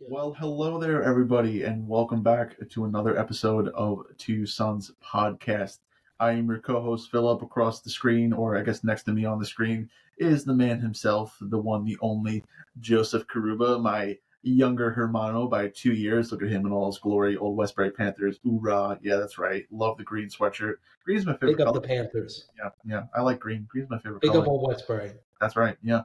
Well, hello there, everybody, and welcome back to another episode of Two Sons Podcast. I am your co-host, Philip. Across the screen, or I guess next to me on the screen, is the man himself, the one, the only, Joseph Karuba, my younger Hermano by 2 years. Look at him in all his glory, old Westbury Panthers. Hoorah. Yeah, that's right. Love the green sweatshirt. Green's my favorite Big up color. the Panthers. Yeah, I like green. Green's my favorite Big color. up old Westbury. That's right, yeah.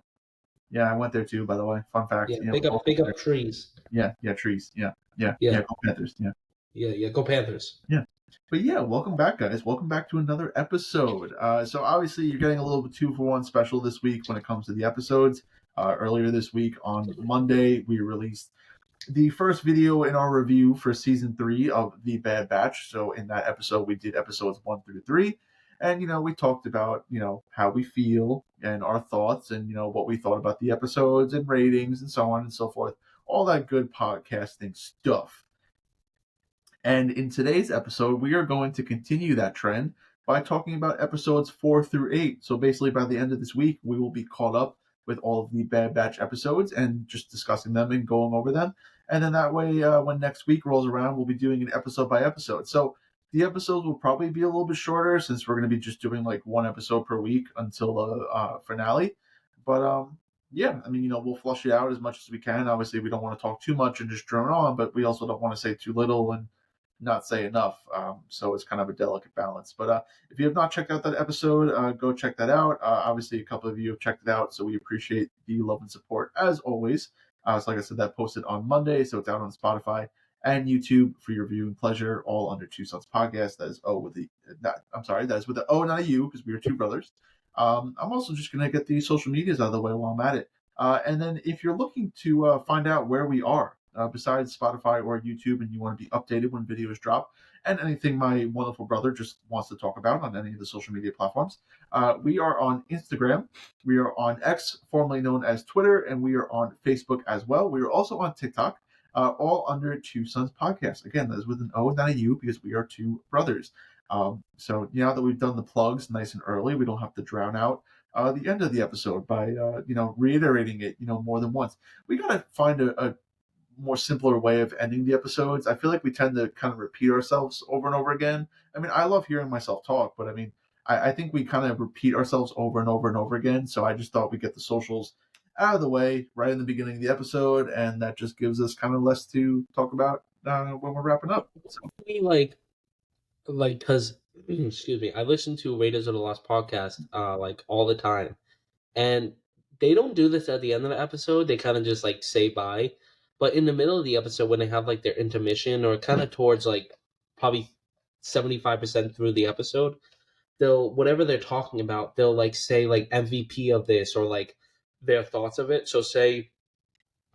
Yeah, I went there too, by the way. Fun fact. Yeah, Yeah, big up trees. yeah, trees. Yeah, Yeah, go Panthers. Yeah. yeah. Go Panthers. Yeah. But yeah, welcome back, guys. Welcome back to another episode. So obviously, you're getting a little bit 2-for-1 special this week when it comes to the episodes. Earlier this week on Monday, we released the first video in our review for season 3 of The Bad Batch. So in that episode, we did episodes 1 through 3. And, we talked about, how we feel and our thoughts and, what we thought about the episodes and ratings and so on and so forth. All that good podcasting stuff. And in today's episode, we are going to continue that trend by talking about episodes 4 through 8. So basically, by the end of this week, we will be caught up with all of the Bad Batch episodes and just discussing them and going over them. And then that way, when next week rolls around, we'll be doing an episode by episode. So the episodes will probably be a little bit shorter since we're going to be just doing like one episode per week until the finale. But yeah, I mean, we'll flush it out as much as we can. Obviously, we don't want to talk too much and just drone on, but we also don't want to say too little and not say enough. So it's kind of a delicate balance. But if you have not checked out that episode, go check that out. Obviously, a couple of you have checked it out, so we appreciate the love and support as always. So like I said, that posted on Monday, so it's out on Spotify and YouTube for your viewing pleasure, all under Two Sons Podcast. That is that is with the O, not a U, because we are two brothers. I'm also just going to get the social medias out of the way while I'm at it. And then if you're looking to find out where we are, besides Spotify or YouTube, and you want to be updated when videos drop, and anything my wonderful brother just wants to talk about on any of the social media platforms, we are on Instagram, we are on X, formerly known as Twitter, and we are on Facebook as well. We are also on TikTok, all under Two Sons Podcast. Again, that is with an O, not a U, because we are two brothers. So now that we've done the plugs nice and early, we don't have to drown out the end of the episode by reiterating it more than once. We got to find a more simpler way of ending the episodes. I feel like we tend to kind of repeat ourselves over and over again. I mean, I love hearing myself talk, but I mean, I think we kind of repeat ourselves over and over and over again. So I just thought we'd get the socials out of the way right in the beginning of the episode, and that just gives us kind of less to talk about when we're wrapping up. So. Because excuse me, I listen to Raiders of the Lost podcast like all the time, and they don't do this at the end of the episode. They kind of just like say bye. But in the middle of the episode, when they have like their intermission, or kind of towards like probably 75% through the episode, they'll, whatever they're talking about, they'll like say like MVP of this, or like their thoughts of it. So say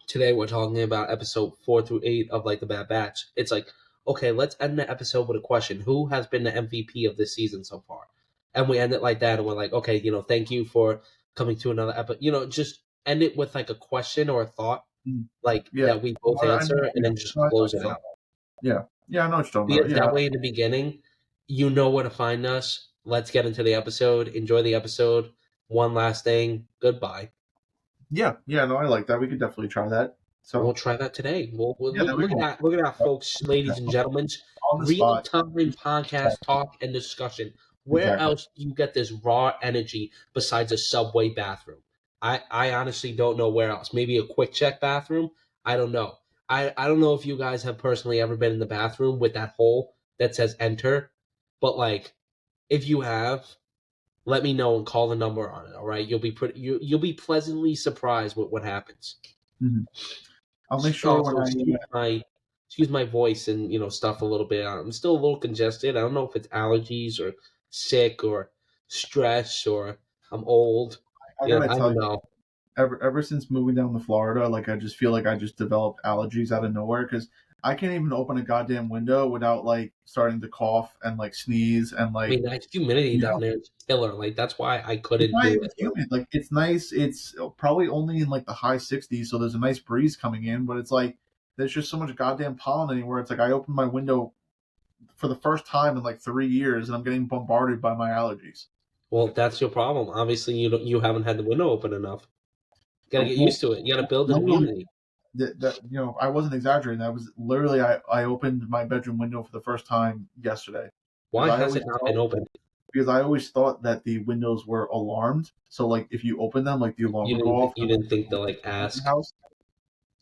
today we're talking about episode 4 through 8 of like the Bad Batch. It's like, okay, let's end the episode with a question: who has been the MVP of this season so far? And we end it like that, and we're like, okay, thank you for coming to another episode. Just end it with like a question or a thought, that we both answer, and then just close it out. Yeah, I know what you're talking about. Yeah. That way, in the beginning, you know where to find us. Let's get into the episode. Enjoy the episode. One last thing. Goodbye. Yeah, no, I like that. We could definitely try that. So we'll try that today. Look at that, folks, ladies and gentlemen. Real-time podcast talk and discussion. Where else do you get this raw energy besides a subway bathroom? I honestly don't know where else. Maybe a quick check bathroom? I don't know. I don't know if you guys have personally ever been in the bathroom with that hole that says enter, but like, if you have, let me know and call the number on it. All right, you'll be pleasantly surprised with what happens. Mm-hmm. I'll make sure excuse my voice and stuff a little bit. I'm still a little congested. I don't know if it's allergies or sick or stress or I'm old. I don't know. Ever since moving down to Florida, like I just feel like I just developed allergies out of nowhere, because I can't even open a goddamn window without like starting to cough and like sneeze and like. I mean, that humidity down there is killer. Like that's why I couldn't do it. Humid. Like it's nice. It's probably only in like the high 60s, so there's a nice breeze coming in. But it's like there's just so much goddamn pollen anywhere. It's like I opened my window for the first time in like 3 years, and I'm getting bombarded by my allergies. Well, that's your problem. Obviously, you haven't had the window open enough. You gotta get used to it. You gotta build an immunity. that I wasn't exaggerating. That was literally I opened my bedroom window for the first time yesterday because Why has it not been opened? I always thought that the windows were alarmed. So like if you open them, like the alarm You would go didn't off you and like didn't think to like in the ask house.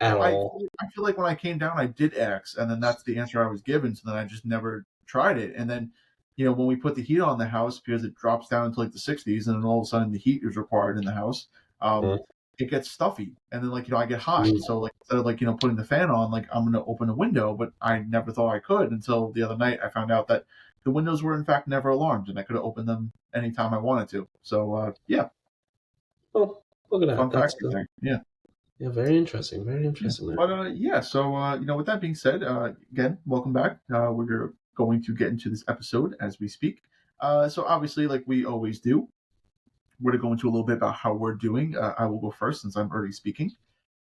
at I all? I feel like when I came down, I did X, and then that's the answer I was given. So then I just never tried it. And then, when we put the heat on the house because it drops down into like the 60s, and then all of a sudden the heat is required in the house. Uh, It gets stuffy, and then like I get hot. mm, So like instead of like putting the fan on, like I'm gonna open a window, but I never thought I could until the other night. I found out that the windows were in fact never alarmed, and I could have opened them anytime I wanted to. So yeah, oh, look at that. fun fact That's right there. Yeah. yeah, very interesting. Very Yeah. interesting there. But yeah, so with that being said, again, welcome back. We're going to get into this episode as we speak. So obviously, like we always do, we're going to go into a little bit about how we're doing. I will go first since I'm already speaking.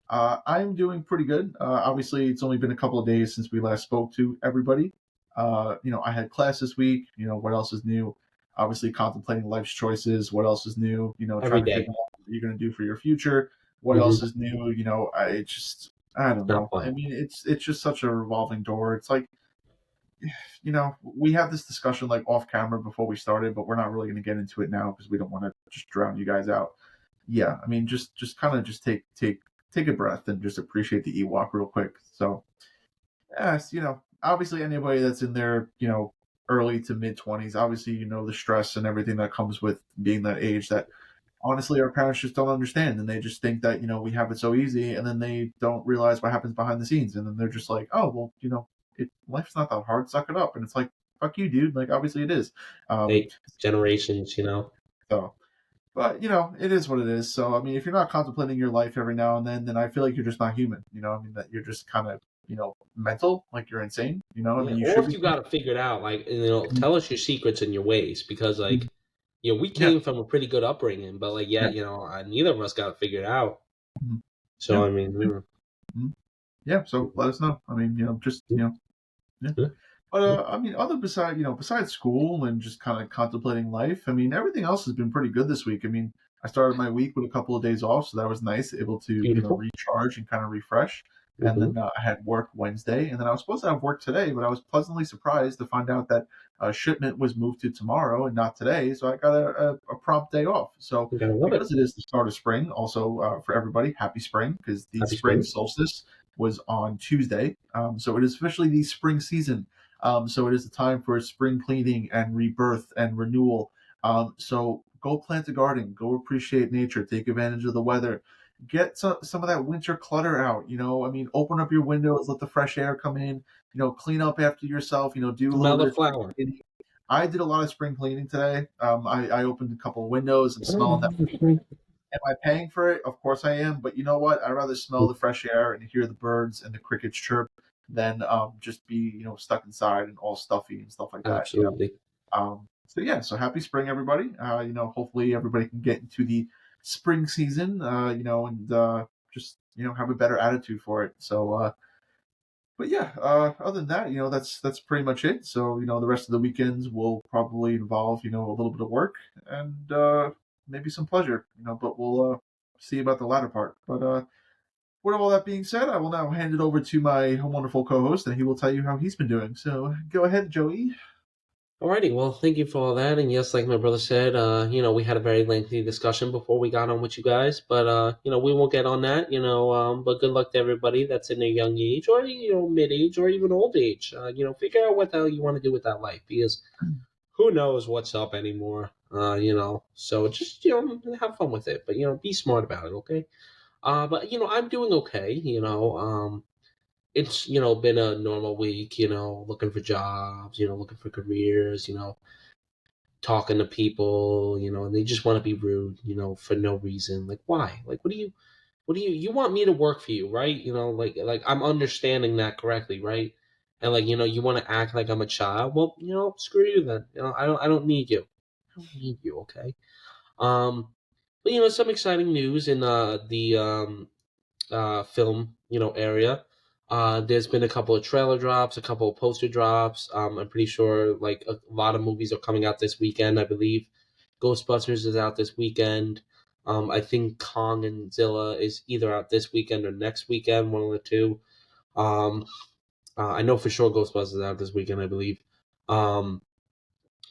I'm doing pretty good. Obviously, it's only been a couple of days since we last spoke to everybody. I had class this week. What else is new? Obviously, contemplating life's choices. What else is new? Every Trying to day. figure out what you're going to do for your future. What else Mm-hmm. is new? I don't Not know. I fun. mean, it's just such a revolving door. It's like, we have this discussion like off camera before we started, but we're not really going to get into it now because we don't want to just drown you guys out. Yeah, I mean, just kind of just take a breath and just appreciate the Ewok real quick. So, yes, obviously anybody that's in their early to mid 20s, obviously the stress and everything that comes with being that age that honestly our parents just don't understand, and they just think that we have it so easy, and then they don't realize what happens behind the scenes, and then they're just like, oh well, life's not that hard, suck it up, and it's like, fuck you, dude, like obviously it is. um They generations, so but it is what it is. So I mean, if you're not contemplating your life every now and then I feel like you're just not human. I mean, that you're just kind of mental, like you're insane. I Yeah. mean, you Or should if be. you got it figured out, like tell us your secrets and your ways, because we Yeah, came from a pretty good upbringing, but like yeah, yet neither of us got it figured out. mhm, So yeah, I mean, we were. mhm, yeah. So let us know. I mean, just yeah. Yeah. But Yeah. I mean, besides school and just kind of contemplating life, I mean, everything else has been pretty good this week. I mean, I started my week with a couple of days off, so that was nice, able to Beautiful. recharge and kind of refresh. And Mm-hmm. then I had work Wednesday, and then I was supposed to have work today, but I was pleasantly surprised to find out that shipment was moved to tomorrow and not today. So I got a prompt day off. So You gotta love it. because it is the start of spring, also for everybody, happy spring, because the Happy spring spring. solstice was on Tuesday. So it is officially the spring season. So it is the time for spring cleaning and rebirth and renewal. So go plant a garden, go appreciate nature, take advantage of the weather, get some of that winter clutter out. I mean, open up your windows, let the fresh air come in. Clean up after yourself. Do a little Smell bit the of spring flower. cleaning. I did a lot of spring cleaning today. I opened a couple of windows and smelling that. Mm-hmm. Am I paying for it? Of course I am. But you know what? I'd rather smell the fresh air and hear the birds and the crickets chirp than just be stuck inside and all stuffy and stuff like that. Absolutely. So yeah, so happy spring, everybody. Hopefully everybody can get into the spring season. And just have a better attitude for it. So, but yeah, other than that, that's pretty much it. So the rest of the weekends will probably involve a little bit of work and maybe some pleasure. But we'll see about the latter part. But with all that being said, I will now hand it over to my wonderful co-host, and he will tell you how he's been doing. So go ahead, Joey. Alrighty, well, thank you for all that. And yes, like my brother said, we had a very lengthy discussion before we got on with you guys, but we won't get on that. But good luck to everybody that's in their young age, or mid age, or even old age. Figure out what the hell you want to do with that life, because who knows what's up anymore. So just have fun with it, but be smart about it, okay? But I'm doing okay. It's been a normal week. Looking for jobs. Looking for careers. Talking to people. And they just want to be rude. For no reason. Like why? Like what do you want me to work for you, right? Like I'm understanding that correctly, right? And like you want to act like I'm a child. Well, screw you then. I don't need you. I don't need you. Okay. Um, but some exciting news in the film area. There's been a couple of trailer drops, a couple of poster drops. I'm pretty sure like a lot of movies are coming out this weekend. I believe Ghostbusters is out this weekend. I think Kong and Zilla is either out this weekend or next weekend, one of the two. Um, I know for sure Ghostbusters is out this weekend, I believe. Um,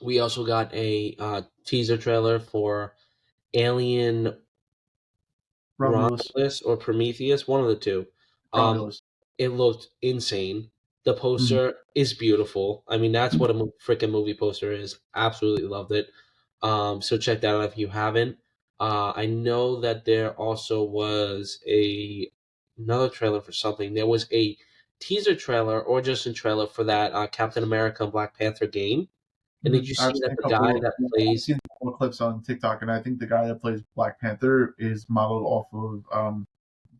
we also got a teaser trailer for Alien Romulus. Romulus or Prometheus, one of the two. Um, Romulus. it looked insane. The Mhm. poster is beautiful. I mean, that's what a freaking movie poster is. Absolutely loved it. So check that out if you haven't. I know that there also was another trailer for something. There was a teaser trailer or just a trailer for that Captain America and Black Panther game. And did you I've see seen that a the guy couple of that I've plays seen a couple of clips on TikTok, and I think the guy that plays Black Panther is modeled off of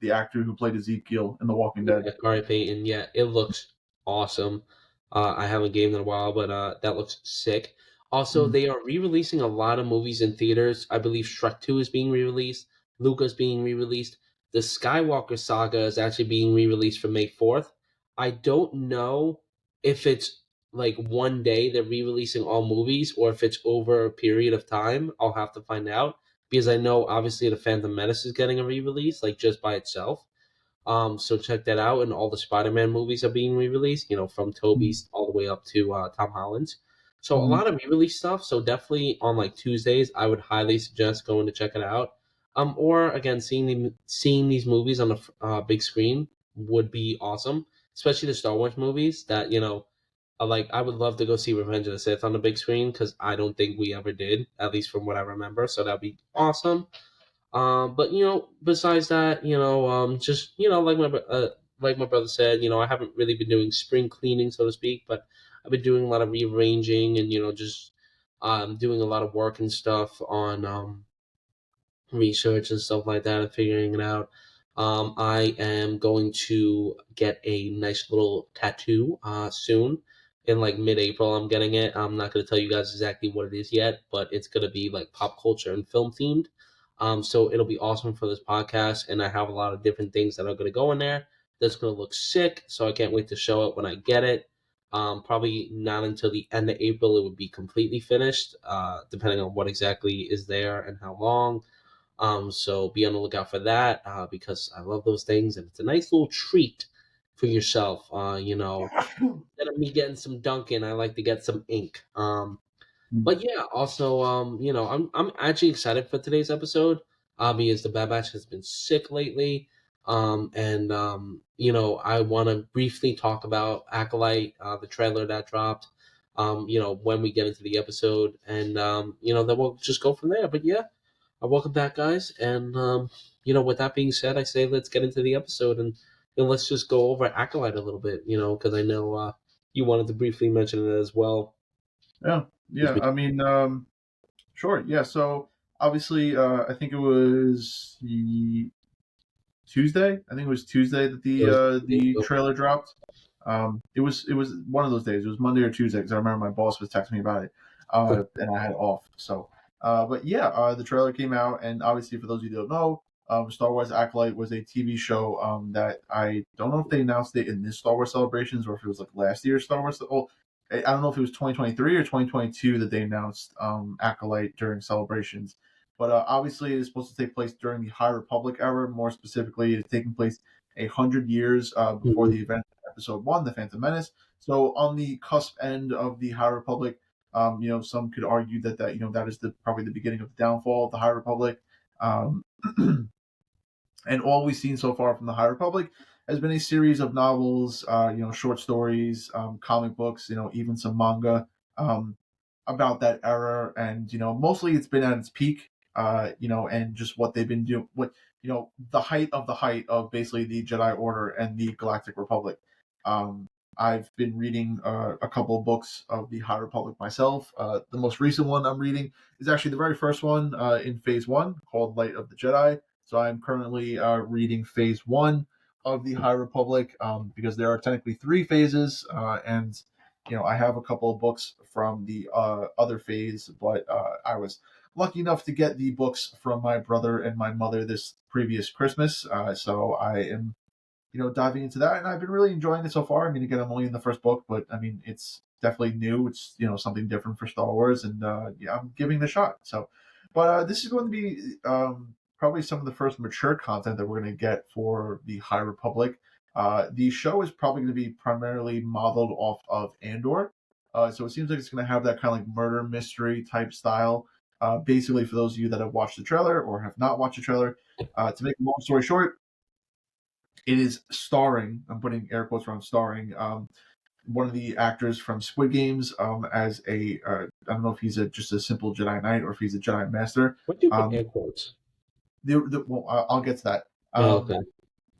the actor who played Ezekiel in The Walking Dead. Yeah, Corey Payton. Yeah, it looks awesome. I haven't gamed in a while, but that looks sick. Also, Mhm. they are re-releasing a lot of movies in theaters. I believe Shrek 2 is being re-released. Luca's being re-released. The Skywalker Saga is actually being re-released for May 4th. I don't know if it's like one day they're re-releasing all movies or if it's over a period of time. I'll have to find out because I know obviously the Phantom Menace is getting a re-release like just by itself. So check that out. And all the Spider-Man movies are being re-released, from Mhm. Tobey's all the way up to Tom Holland's. So a Mhm. lot of re-release stuff. So definitely on like Tuesdays, I would highly suggest going to check it out. Or again, seeing these movies on the big screen would be awesome, especially the Star Wars movies. That like I would love to go see Revenge of the Sith on the big screen because I don't think we ever did, at least from what I remember. So that'd be awesome. But besides that, just like my brother said, I haven't really been doing spring cleaning, so to speak, but I've been doing a lot of rearranging and just doing a lot of work and stuff on research and stuff like that and figuring it out. I am going to get a nice little tattoo soon. In like mid-April, I'm getting it. I'm not going to tell you guys exactly what it is yet, but it's going to be like pop culture and film themed. So it'll be awesome for this podcast, and I have a lot of different things that are going to go in there. That's going to look sick. So I can't wait to show it when I get it. Probably not until the end of April it would be completely finished, depending on what exactly is there and how long. So be on the lookout for that because I love those things, and it's a nice little treat for yourself. Instead of me getting some Dunkin', I like to get some ink. Mhm. But yeah, also, I'm actually excited for today's episode because the Bad Batch has been sick lately. And I want to briefly talk about Acolyte, the trailer that dropped. When we get into the episode, and then we'll just go from there. But yeah, welcome back, guys. And with that being said, I say let's get into the episode and let's just go over Acolyte a little bit. Because I know you wanted to briefly mention it as well. Yeah, yeah. I mean, sure. Yeah. So obviously, I think it was the Tuesday. I think it was Tuesday that It was the trailer dropped. It was one of those days. It was Monday or Tuesday because I remember my boss was texting me about it, and I had off. So, but yeah, the trailer came out, and obviously for those of you who don't know, Star Wars Acolyte was a TV show that I don't know if they announced it in this Star Wars Celebrations or if it was like last year's Star Wars. Oh, I don't know if it was 2023 or 2022 that they announced Acolyte during Celebrations. But obviously, it is supposed to take place during the High Republic era. More specifically, it is taking place 100 years before Mhm. the event of Episode One, The Phantom Menace. So on the cusp end of the High Republic, some could argue that is probably the beginning of the downfall of the High Republic. Um, and all we've seen so far from the High Republic has been a series of novels, short stories, comic books, even some manga about that era, and mostly it's been at its peak, and just what they've been doing, what the height of basically the Jedi Order and the Galactic Republic. Um, I've been reading a couple of books of the High Republic myself. The most recent one I'm reading is actually the very first one in Phase One, called Light of the Jedi. So I'm currently reading Phase One of the High Republic because there are technically three phases, and I have a couple of books from the other phase, but I was lucky enough to get the books from my brother and my mother this previous Christmas. So I am, diving into that, and I've been really enjoying it so far. I mean, again, I'm only in the first book, but I mean, it's definitely new. It's something different for Star Wars, and yeah, I'm giving it a shot. So, but this is going to be probably some of the first mature content that we're going to get for the High Republic. The show is probably going to be primarily modeled off of Andor. So it seems like it's going to have that kind of like murder mystery type style. Basically, for those of you that have watched the trailer or have not watched the trailer, to make a long story short, it is starring, I'm putting air quotes around starring, one of the actors from Squid Games as I don't know if he's just a simple Jedi Knight or if he's a Jedi Master. What do you put Um, air quotes? well, I'll get to that. Oh, okay.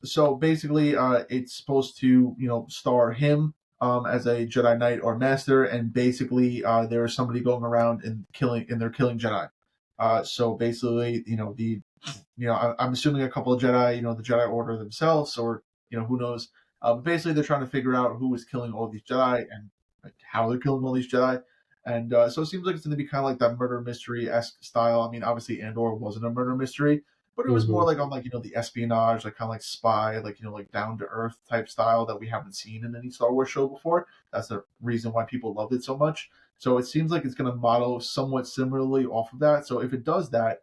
So basically, it's supposed to star him as a Jedi Knight or Master, and basically there is somebody going around and they're killing Jedi. So basically, I'm assuming a couple of Jedi, the Jedi Order themselves, or who knows. But basically, they're trying to figure out who is killing all these Jedi and like, how they're killing all these Jedi. And so it seems like it's going to be kind of like that murder mystery esque style. I mean, obviously, Andor wasn't a murder mystery, but it was more Mm-hmm. like on like the espionage, like kind of like spy, like like down to earth type style that we haven't seen in any Star Wars show before. That's the reason why people loved it so much. So it seems like it's going to model somewhat similarly off of that. So if it does that,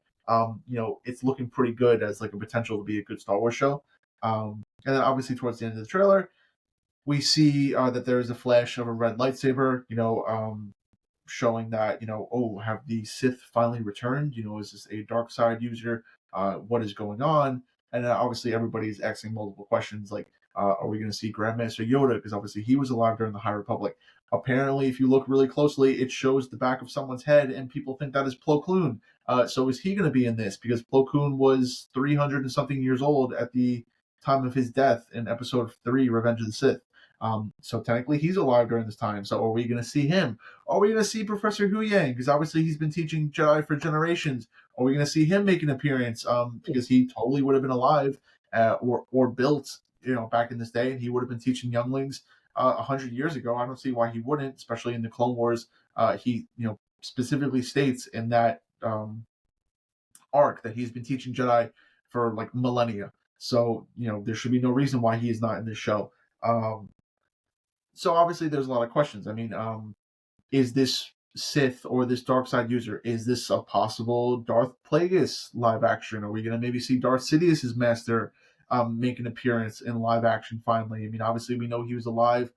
it's looking pretty good as like a potential to be a good Star Wars show. And then obviously towards the end of the trailer, we see that there is a flash of a red lightsaber. Showing that oh, have the Sith finally returned? Is this a dark side user? What is going on? And obviously everybody's asking multiple questions like, are we going to see Grandmaster Yoda? Because obviously he was alive during the High Republic. Apparently, if you look really closely, it shows the back of someone's head, and people think that is Plo Koon. So is he going to be in this? Because Plo Koon was 300 and something years old at the time of his death in Episode 3, Revenge of the Sith. So technically, he's alive during this time. So are we going to see him? Are we going to see Professor Hu Yang? Because obviously he's been teaching Jedi for generations. Are we going to see him make an appearance? Because he totally would have been alive or built, back in this day, and he would have been teaching younglings 100 years ago. I don't see why he wouldn't, especially in the Clone Wars. He, specifically states in that arc that he's been teaching Jedi for like millennia. So there should be no reason why he is not in this show. So obviously there's a lot of questions. I mean, is this Sith or this dark side user? Is this a possible Darth Plagueis live action? Are we going to maybe see Darth Sidious's master make an appearance in live action finally? I mean, obviously we know he was alive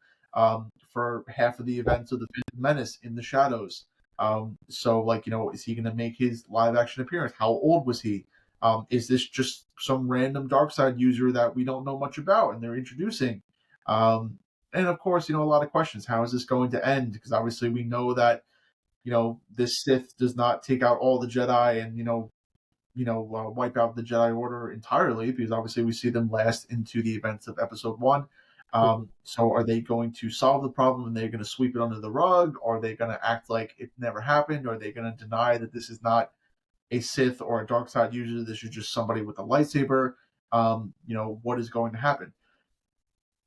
for half of the events of the Phantom Menace in the Shadows. So like is he going to make his live action appearance? How old was he? Is this just some random dark side user that we don't know much about and they're introducing? Um, and of course, a lot of questions. How is this going to end? Because obviously we know that this Sith does not take out all the Jedi and wipe out the Jedi Order entirely, because obviously we see them last into the events of Episode 1. So are they going to solve the problem and they're going to sweep it under the rug? Or are they going to act like it never happened? Or are they going to deny that this is not a Sith or a dark side user? This is just somebody with a lightsaber. What is going to happen?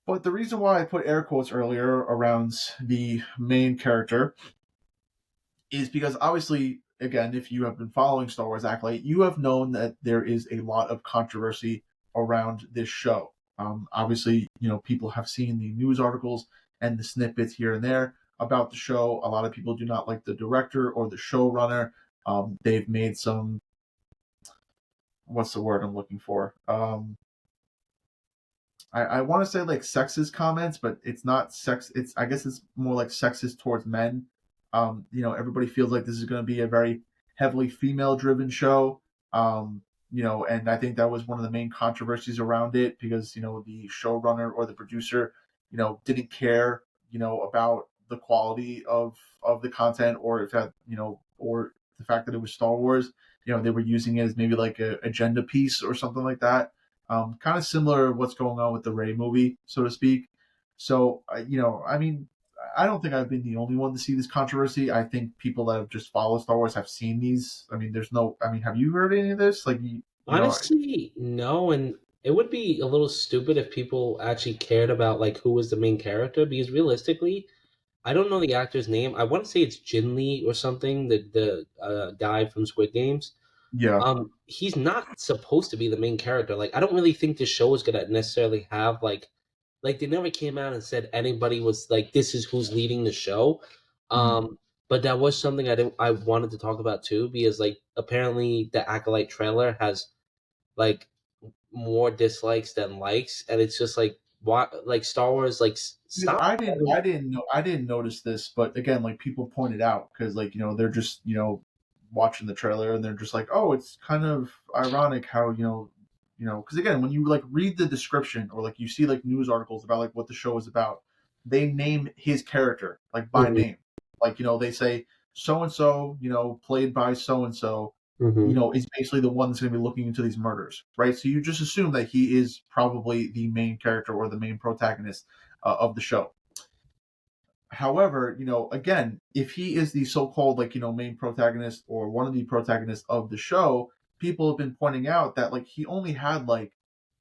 But the reason why I put air quotes earlier around the main character is because obviously, again, if you have been following Star Wars Acolyte, you have known that there is a lot of controversy around this show. Obviously, people have seen the news articles and the snippets here and there about the show. A lot of people do not like the director or the showrunner. They've made some, what's the word I'm looking for? I want to say like sexist comments, but it's not sex. I guess it's more like sexist towards men. Everybody feels like this is going to be a very heavily female driven show. And I think that was one of the main controversies around it because the showrunner or the producer, didn't care, about the quality of the content or if that, or the fact that it was Star Wars. They were using it as maybe like a agenda piece or something like that. Kind of similar to what's going on with the Ray movie, so to speak. So, I mean, I don't think I've been the only one to see this controversy. I think people that have just followed Star Wars have seen these. I mean, have you heard any of this? Like, Honestly, no, and it would be a little stupid if people actually cared about like who was the main character because realistically, I don't know the actor's name. I want to say it's Jin Lee or something, the guy from Squid Games. yeah, He's not supposed to be the main character. Like, I don't really think this show is gonna necessarily have like they never came out and said anybody was like this is who's leading the show. mm, But that was something I wanted to talk about too because like apparently the Acolyte trailer has like more dislikes than likes, and it's just like what like Star Wars like Because stop. I didn't notice this, but again, like people pointed out, because like they're just watching the trailer and they're just like, oh, it's kind of ironic how because again, when you like read the description or like you see like news articles about like what the show is about, they name his character like by Mhm, name, like they say so and so, played by so and so, mhm. is basically the one that's going to be looking into these murders, right? So you just assume that he is probably the main character or the main protagonist of the show. However, again, if he is the so-called like main protagonist or one of the protagonists of the show, people have been pointing out that like he only had like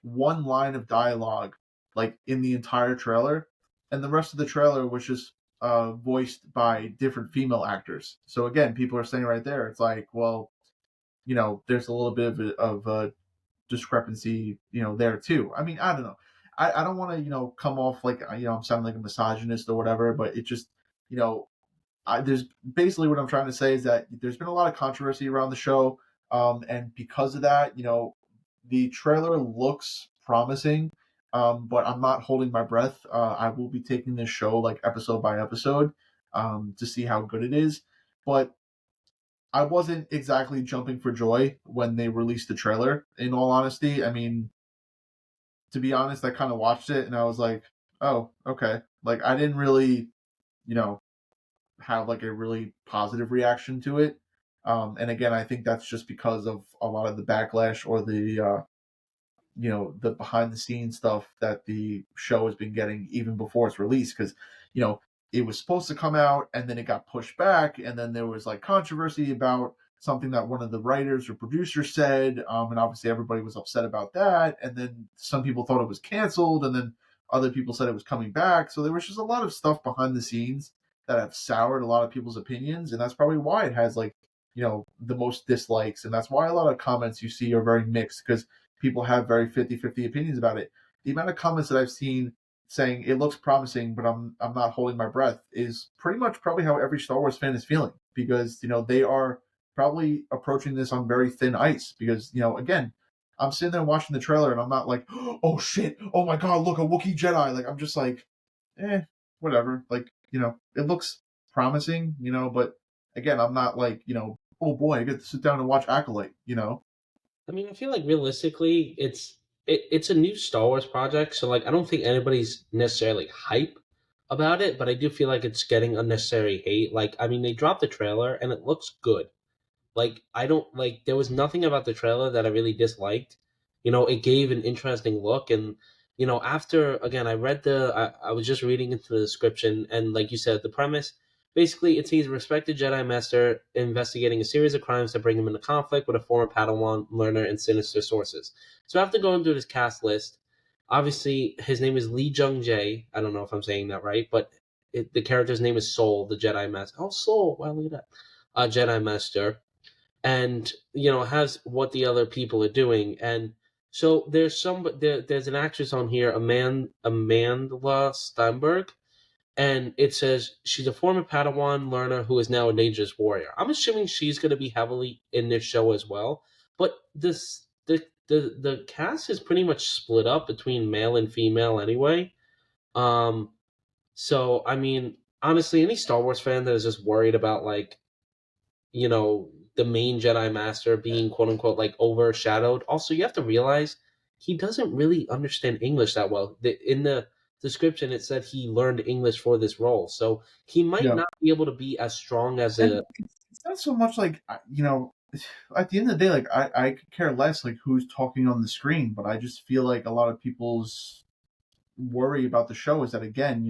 one line of dialogue like in the entire trailer, and the rest of the trailer was just voiced by different female actors. So again, people are saying right there, it's like, well, there's a little bit of a discrepancy, there too. I mean, I don't know. I don't want to, come off like, I'm sounding like a misogynist or whatever, but it just, you know, there's basically what I'm trying to say is that there's been a lot of controversy around the show. And because of that, the trailer looks promising, but I'm not holding my breath. I will be taking this show like episode by episode to see how good it is. But I wasn't exactly jumping for joy when they released the trailer, in all honesty. I mean, to be honest, I kind of watched it and I was like, oh, okay. Like, I didn't really, you know, have like a really positive reaction to it. And again, I think that's just because of a lot of the backlash or the behind the scenes stuff that the show has been getting even before its release, because you know it was supposed to come out and then it got pushed back, and then there was like controversy about something that one of the writers or producers said, and obviously everybody was upset about that, and then some people thought it was canceled, and then other people said it was coming back. So there was just a lot of stuff behind the scenes that have soured a lot of people's opinions, and that's probably why it has like the most dislikes, and that's why a lot of comments you see are very mixed, because people have very 50-50 opinions about it. The amount of comments that I've seen saying it looks promising, but I'm not holding my breath is pretty much probably how every Star Wars fan is feeling, because they are probably approaching this on very thin ice, because again, I'm sitting there watching the trailer and I'm not like, oh shit, oh my god, look, a Wookiee Jedi. Like, I'm just like, whatever. Like, it looks promising, but again, I'm not like, oh boy, I get to sit down and watch Acolyte. I mean, I feel like realistically, it's a new Star Wars project, so like I don't think anybody's necessarily hype about it, but I do feel like it's getting unnecessary hate. Like, I mean, they dropped the trailer and it looks good. Like, I don't like there was nothing about the trailer that I really disliked. It gave an interesting look, and after again I read I was just reading into the description, and like you said, the premise basically it sees a respected Jedi Master investigating a series of crimes that bring him into conflict with a former Padawan learner and sinister sources. So after going through this cast list, obviously his name is Lee Jung Jae. I don't know if I'm saying that right, but the character's name is Soul, the Jedi Master. Oh, Soul! Wow, look at that. Jedi Master, and has what the other people are doing. And so there's an actress on here, Amandla Steinberg, and it says she's a former Padawan learner who is now a dangerous warrior. I'm assuming she's going to be heavily in this show as well, but the cast is pretty much split up between male and female anyway. So I mean, honestly, any Star Wars fan that is just worried about like the main Jedi Master being quote unquote like overshadowed. Also, you have to realize he doesn't really understand English that well. In the description, it said he learned English for this role, so he might Yeah. not be able to be as strong as a. And it's not so much like at the end of the day, like I could care less like who's talking on the screen, but I just feel like a lot of people's worry about the show is that, again,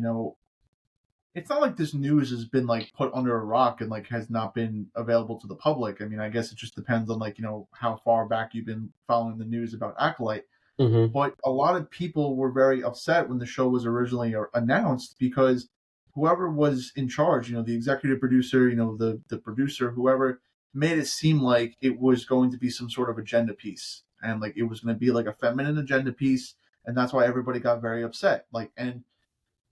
it's not like this news has been like put under a rock and like has not been available to the public. I mean, I guess it just depends on like how far back you've been following the news about Acolyte. Mhm. But a lot of people were very upset when the show was originally announced, because whoever was in charge, the executive producer, the producer, whoever, made it seem like it was going to be some sort of agenda piece, and like it was going to be like a feminine agenda piece, and that's why everybody got very upset. Like, and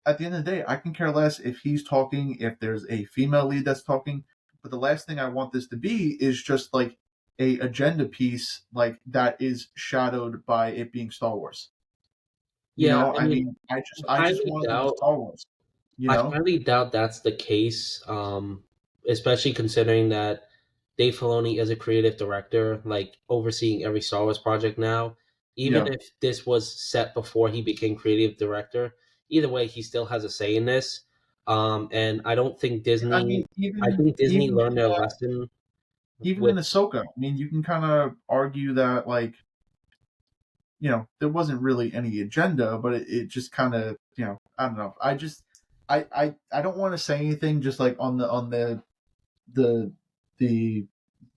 at the end of the day, I can care less if he's talking, if there's a female lead that's talking. But the last thing I want this to be is just like a agenda piece like that is shadowed by it being Star Wars. Yeah, I I mean, mean, I just highly want it to be doubt Star Wars. You I know, highly doubt that's the case, especially considering that Dave Filoni is a creative director, like overseeing every Star Wars project now. Even yeah. if this was set before he became creative director, either way, he still has a say in this. And I don't think I mean, Disney. I think Disney even learned from their that, lesson even in with. Ahsoka, I mean, you can kind of argue that like there wasn't really any agenda, but it just kind of I don't know. I don't want to say anything just like on the the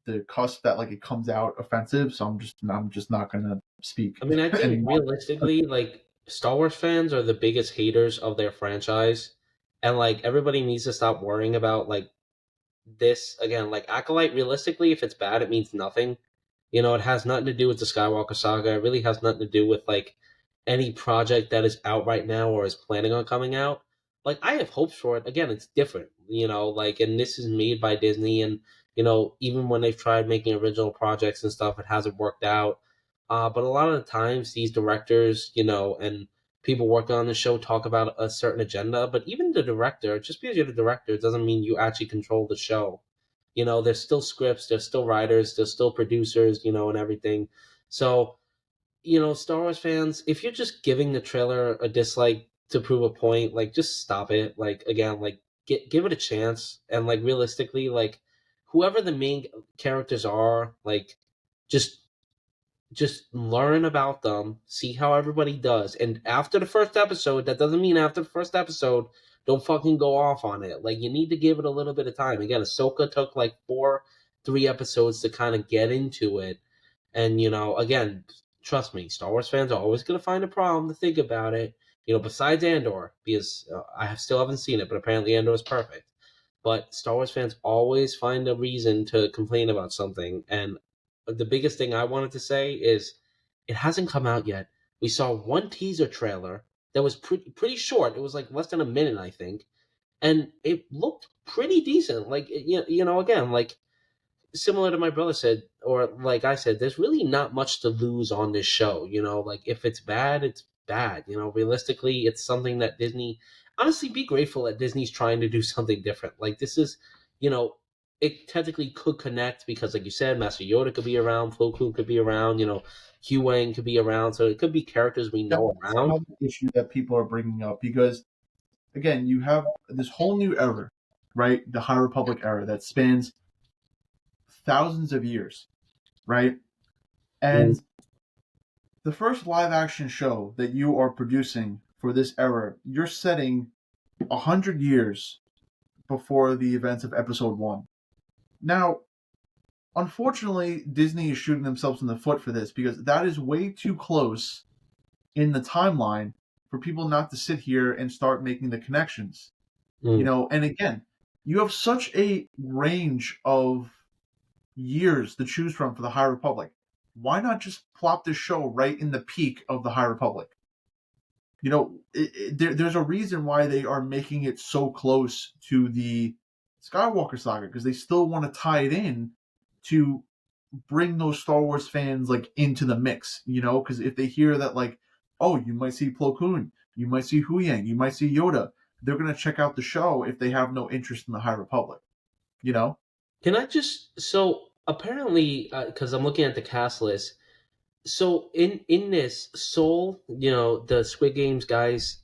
the cusp that like it comes out offensive. So I'm just not gonna speak I mean, I think anymore. realistically, like Star Wars fans are the biggest haters of their franchise, and like everybody needs to stop worrying about like this again. Like Acolyte, realistically, if it's bad, it means nothing. It has nothing to do with the Skywalker saga. It really has nothing to do with like any project that is out right now or is planning on coming out. Like I have hopes for it. Again, it's different, like and this is made by Disney and even when they've tried making original projects and stuff, it hasn't worked out. But a lot of the times these directors, and people working on the show talk about a certain agenda, but even the director, just because you're the director doesn't mean you actually control the show. There's still scripts, there's still writers, there's still producers, and everything. So, Star Wars fans, if you're just giving the trailer a dislike to prove a point, like just stop it. Like again, like give it a chance. And like realistically, like whoever the main characters are, like just just learn about them, see how everybody does. And after the first episode, that doesn't mean after the first episode, don't fucking go off on it. Like you need to give it a little bit of time. Again, Ahsoka took like 3 episodes to kind of get into it. And again, trust me, Star Wars fans are always gonna find a problem to think about it. Besides Andor, because still haven't seen it, but apparently Andor is perfect. But Star Wars fans always find a reason to complain about something. And the biggest thing I wanted to say is it hasn't come out yet. We saw one teaser trailer that was pretty short. It was like less than a minute, I think, and it looked pretty decent. Like again, like similar to my brother said, or like I said, there's really not much to lose on this show. Like if it's bad, it's bad. Realistically, it's something that Disney, honestly, be grateful that Disney's trying to do something different. Like this is, you know, it technically could connect because, like you said, Master Yoda could be around, Plo Koon could be around, Hugh Wang could be around, so it could be characters we know That's around. another issue that people are bringing up because again, you have this whole new era, right? The High Republic era that spans thousands of years, right? Mm. And the first live action show that you are producing for this era, you're setting 100 years before the events of Episode One. Now, unfortunately, Disney is shooting themselves in the foot for this because that is way too close in the timeline for people not to sit here and start making the connections. Mm. And again, you have such a range of years to choose from for the High Republic. Why not just plop this show right in the peak of the High Republic? There's a reason why they are making it so close to the Skywalker saga because they still want to tie it in to bring those Star Wars fans like into the mix. Because if they hear that like, oh, you might see Plo Koon, you might see Huyang, you might see Yoda, they're gonna check out the show if they have no interest in the High Republic. You know? Can I just so apparently because I'm looking at the cast list. So in this Soul, the Squid Games guy's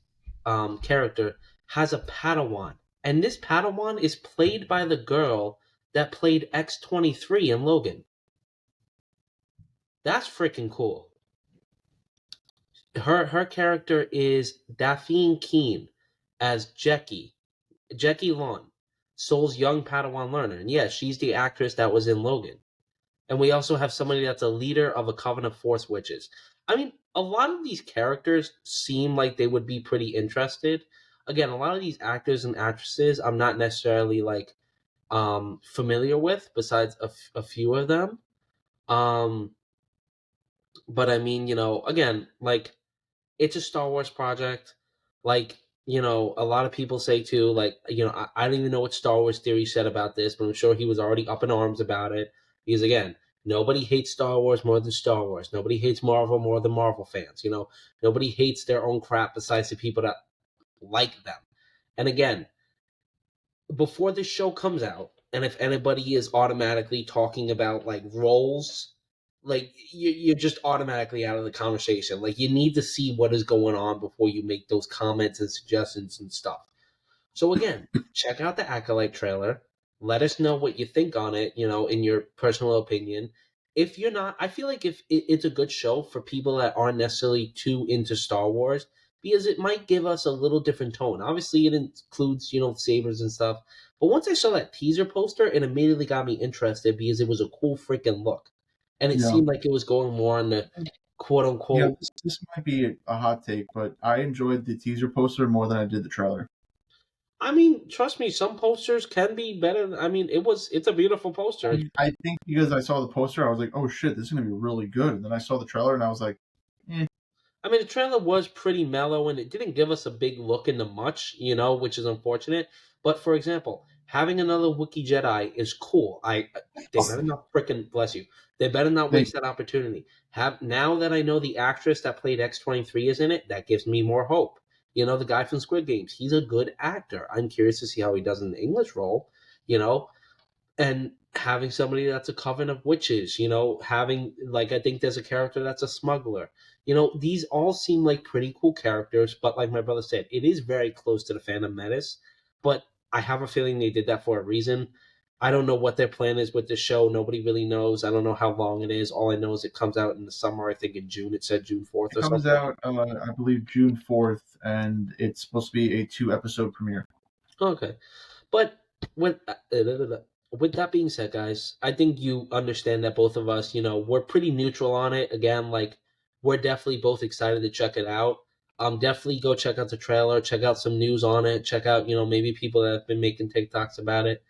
character has a Padawan, and this Padawan is played by the girl that played X-23 in Logan. That's freaking cool. Her character is Daphne Keene as Jackie Lon, Soul's young Padawan learner, and yeah, she's the actress that was in Logan. And we also have somebody that's a leader of a coven of force witches. I mean, a lot of these characters seem like they would be pretty interested. Again, a lot of these actors and actresses I'm not necessarily like familiar with besides a few of them. Um but I mean, again, like it's a Star Wars project. Like, a lot of people say too, like, I don't even know what Star Wars Theory said about this, but I'm sure he was already up in arms about it. Because again, Nobody hates Star Wars more than Star Wars. Nobody hates Marvel more than Marvel fans. Nobody hates their own crap besides the people that like them. And again, before this show comes out, and if anybody is automatically talking about like roles, like you're just automatically out of the conversation. Like you need to see what is going on before you make those comments and suggestions and stuff. So again, check out the Acolyte trailer. Let us know what you think on it, in your personal opinion. If you're not, I feel like if it's a good show for people that aren't necessarily too into Star Wars, because it might give us a little different tone. Obviously, it includes, sabers and stuff. But once I saw that teaser poster, it immediately got me interested because it was a cool freaking look. And it Yeah. seemed like it was going more on the quote Yeah, unquote. this might be a hot take, but I enjoyed the teaser poster more than I did the trailer. I mean, trust me, some posters can be better. I mean, it's a beautiful poster. I think because I saw the poster, I was like, "Oh shit, this is gonna be really good." And then I saw the trailer, and I was like, "Eh." I mean, the trailer was pretty mellow and it didn't give us a big look into much, which is unfortunate. But for example, having another Wookiee Jedi is cool. They better not freaking bless you. They better not Thank waste that opportunity. Have now that I know the actress that played X-23 is in it, that gives me more hope. The guy from Squid Games, he's a good actor. I'm curious to see how he does in the English role. You know, and having somebody that's a coven of witches, having like I think there's a character that's a smuggler. These all seem like pretty cool characters, but like my brother said, it is very close to the Phantom Menace. But I have a feeling they did that for a reason. I don't know what their plan is with the show. Nobody really knows. I don't know how long it is. All I know is it comes out in the summer. I think in June. It said June 4th It or comes something. out, I believe, June 4th, and it's supposed to be a 2-episode premiere. Okay. But with that being said, guys, I think you understand that both of us, we're pretty neutral on it. Again, like we're definitely both excited to check it out. Definitely go check out the trailer, check out some news on it, check out, maybe people that have been making TikToks about it.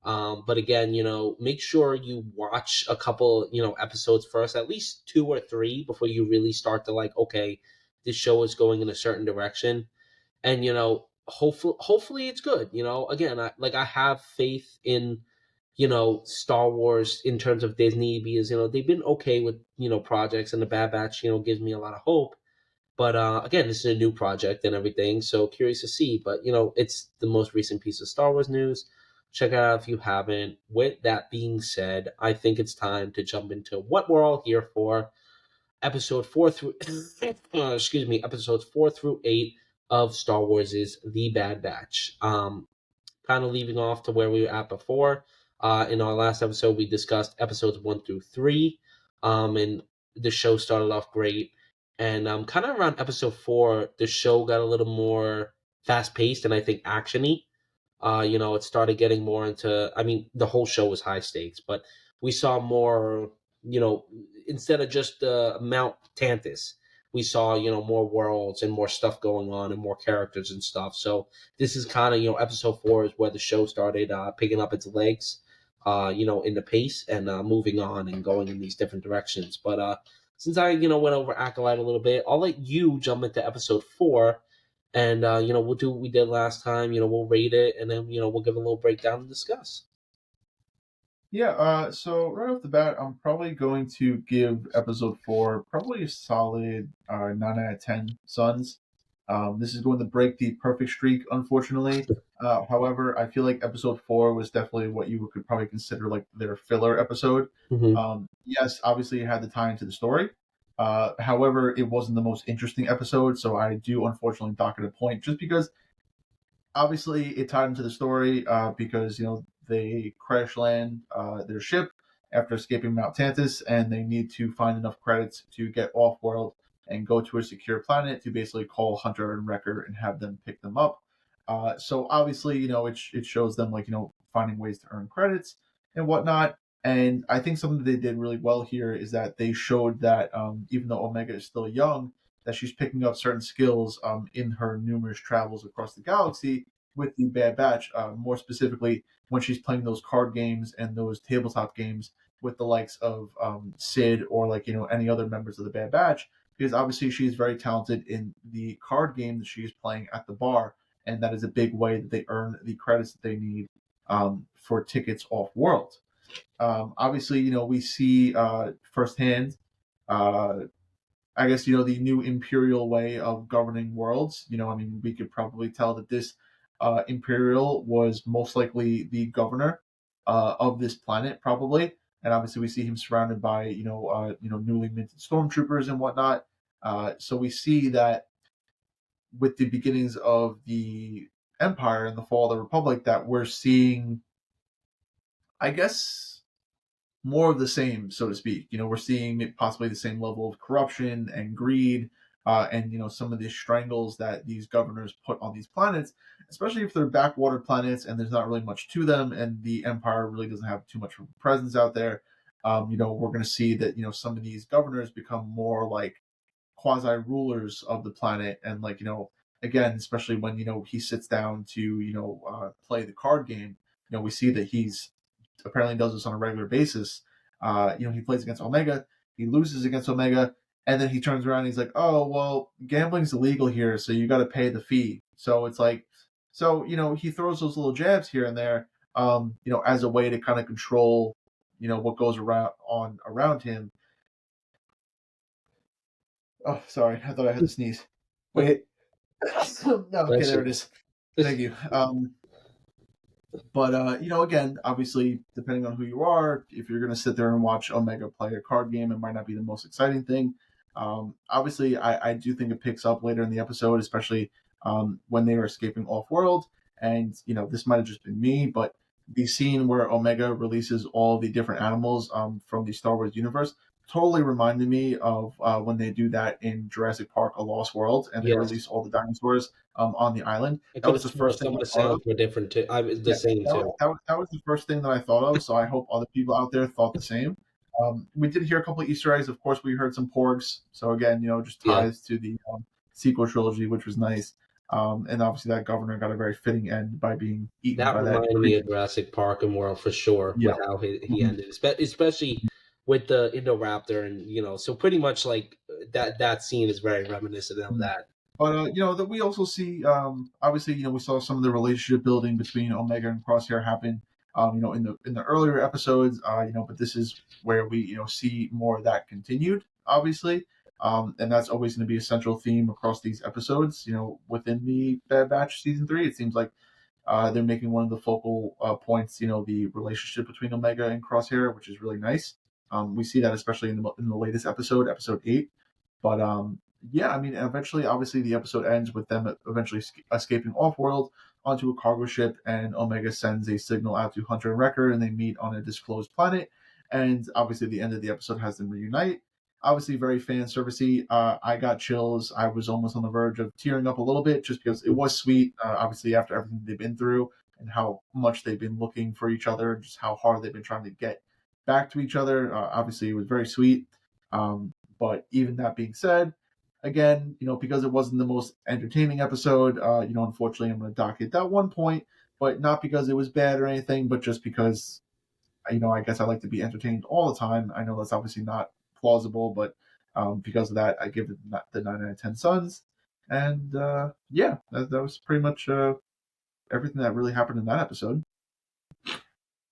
But again, make sure you watch a couple, episodes first, at least 2 or 3 before you really start to like, okay, this show is going in a certain direction. And hopefully it's good. Again, I have faith in Star Wars in terms of Disney because they've been okay with projects, and the Bad Batch gives me a lot of hope. But again, this is a new project and everything, so curious to see. But it's the most recent piece of Star Wars news. Check it out if you haven't. With that being said, I think it's time to jump into what we're all here for. Episode 4 through excuse me, episodes 4 through 8 of Star Wars is The Bad Batch. Kind of leaving off to where we were at before. In our last episode, we discussed episodes 1 through 3, and the show started off great. And kind of around episode 4, the show got a little more fast paced and I think actiony. It started getting more into. I mean, the whole show was high stakes, but we saw more. Instead of just Mount Tantiss, we saw more worlds and more stuff going on and more characters and stuff. So this is kind of episode 4 is where the show started picking up its legs, in the pace and moving on and going in these different directions. But since I went over Acolyte a little bit, I'll let you jump into episode 4 and we'll do what we did last time. We'll rate it, and then we'll give a little breakdown and discuss. Yeah, so right off the bat, I'm probably going to give episode 4 probably a solid 9 out of 10 suns. This is going to break the perfect streak, unfortunately. However, I feel like episode 4 was definitely what you could probably consider like their filler episode. Mm-hmm. Yes, obviously it had the tie into the story. However, it wasn't the most interesting episode, so I do unfortunately dock it a point just because obviously it tied into the story because they crash land their ship after escaping Mount Tantiss, and they need to find enough credits to get off world and go to a secure planet to basically call Hunter and Wrecker and have them pick them up. So obviously, it shows them like finding ways to earn credits and whatnot. And I think something that they did really well here is that they showed that even though Omega is still young, that she's picking up certain skills in her numerous travels across the galaxy with the Bad Batch. More specifically, when she's playing those card games and those tabletop games with the likes of Sid or like any other members of the Bad Batch, because obviously she's very talented in the card game that she's playing at the bar, and that is a big way that they earn the credits that they need for tickets off world. Obviously, we see firsthand, uh, I guess, the new imperial way of governing worlds. I mean, we could probably tell that this imperial was most likely the governor of this planet, probably. And obviously, we see him surrounded by, newly minted stormtroopers and whatnot. So we see that with the beginnings of the empire and the fall of the republic, that we're seeing, I guess, more of the same, so to speak. We're seeing possibly the same level of corruption and greed, and some of the strangles that these governors put on these planets, especially if they're backwater planets and there's not really much to them, and the empire really doesn't have too much of a presence out there. We're going to see that some of these governors become more like quasi rulers of the planet, and like again, especially when he sits down to play the card game. We see that he's apparently does this on a regular basis. He plays against Omega, he loses against Omega, and then he turns around and he's like, "Oh well, gambling's illegal here, so you got to pay the fee." So it's like, so he throws those little jabs here and there, as a way to kind of control, what goes around him. Oh, sorry, I thought I had to sneeze. Wait, okay, Bless there you. it is. Thank you. But again, obviously, depending on who you are, if you're going to sit there and watch Omega play a card game, it might not be the most exciting thing. Obviously, I do think it picks up later in the episode, especially when they are escaping off world. And this might have just been me, but the scene where Omega releases all the different animals from the Star Wars universe totally reminded me of when they do that in Jurassic Park: A Lost World, and they Yes. release all the dinosaurs on the island. I That could was have the sworn first thing some of I the thought of. sounds were different too. I was the Yeah, same too. that was the first thing that I thought of. So I hope other people out there thought the same. We did hear a couple of Easter eggs. Of course, we heard some porgs. So again, just Yeah, ties to the sequel trilogy, which was nice. And obviously, that governor got a very fitting end by being eaten that by that reminded me of creature. Jurassic Park and World for sure Yeah. with how he Mhm. ended, especially with the Indoraptor, and so pretty much like that scene is very reminiscent of Mhm. that. But that we also see, obviously, we saw some of the relationship building between Omega and Crosshair happen, in the earlier episodes, but this is where we see more of that continued, obviously, and that's always going to be a central theme across these episodes. Within the Bad Batch season 3, it seems like they're making one of the focal points, the relationship between Omega and Crosshair, which is really nice. We see that especially in the latest episode, episode 8. But yeah, I mean, eventually, obviously, the episode ends with them eventually escaping off-world onto a cargo ship, and Omega sends a signal out to Hunter and Wrecker, and they meet on a disclosed planet. And obviously, the end of the episode has them reunite. Obviously, very fan servicey. I got chills. I was almost on the verge of tearing up a little bit just because it was sweet. Obviously, after everything they've been through and how much they've been looking for each other, and just how hard they've been trying to get back to each other. Obviously, it was very sweet. But even that being said, again, because it wasn't the most entertaining episode, unfortunately, I'm going to dock it that 1 point, but not because it was bad or anything, but just because, I guess I like to be entertained all the time. I know that's obviously not plausible, but because of that, I give it the 9 out of 10 suns. And yeah, that was pretty much everything that really happened in that episode.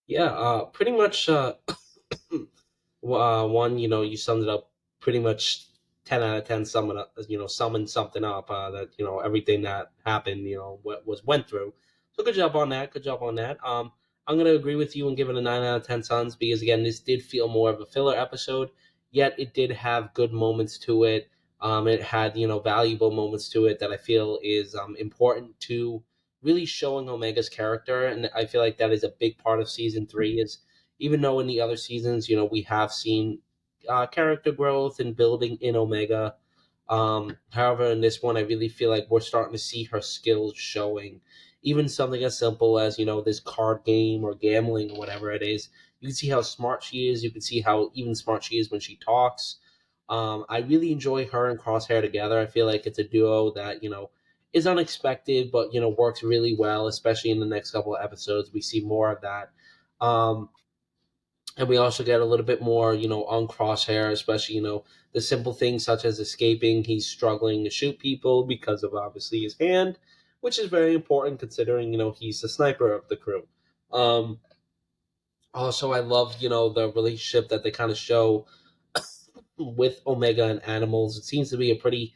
Yeah, pretty much. One, you summed it up pretty much 10 out of 10. Summing something up that everything that happened, what was went through. So good job on that. Good job on that. I'm gonna agree with you and give it a 9 out of 10 Suns because again, this did feel more of a filler episode, yet it did have good moments to it. It had valuable moments to it that I feel is important to really showing Omega's character, and I feel like that is a big part of season 3. Is even though in the other seasons, we have seen character growth and building in Omega. However, in this one, I really feel like we're starting to see her skills showing. Even something as simple as, this card game or gambling or whatever it is. You can see how smart she is. You can see how even smart she is when she talks. I really enjoy her and Crosshair together. I feel like it's a duo that, is unexpected, but, works really well, especially in the next couple of episodes. We see more of that. Um, and we also get a little bit more, on Crosshair, especially, the simple things such as escaping. He's struggling to shoot people because of obviously his hand, which is very important considering, he's the sniper of the crew. Um, Also, I love, the relationship that they kind of show with Omega and animals. It seems to be a pretty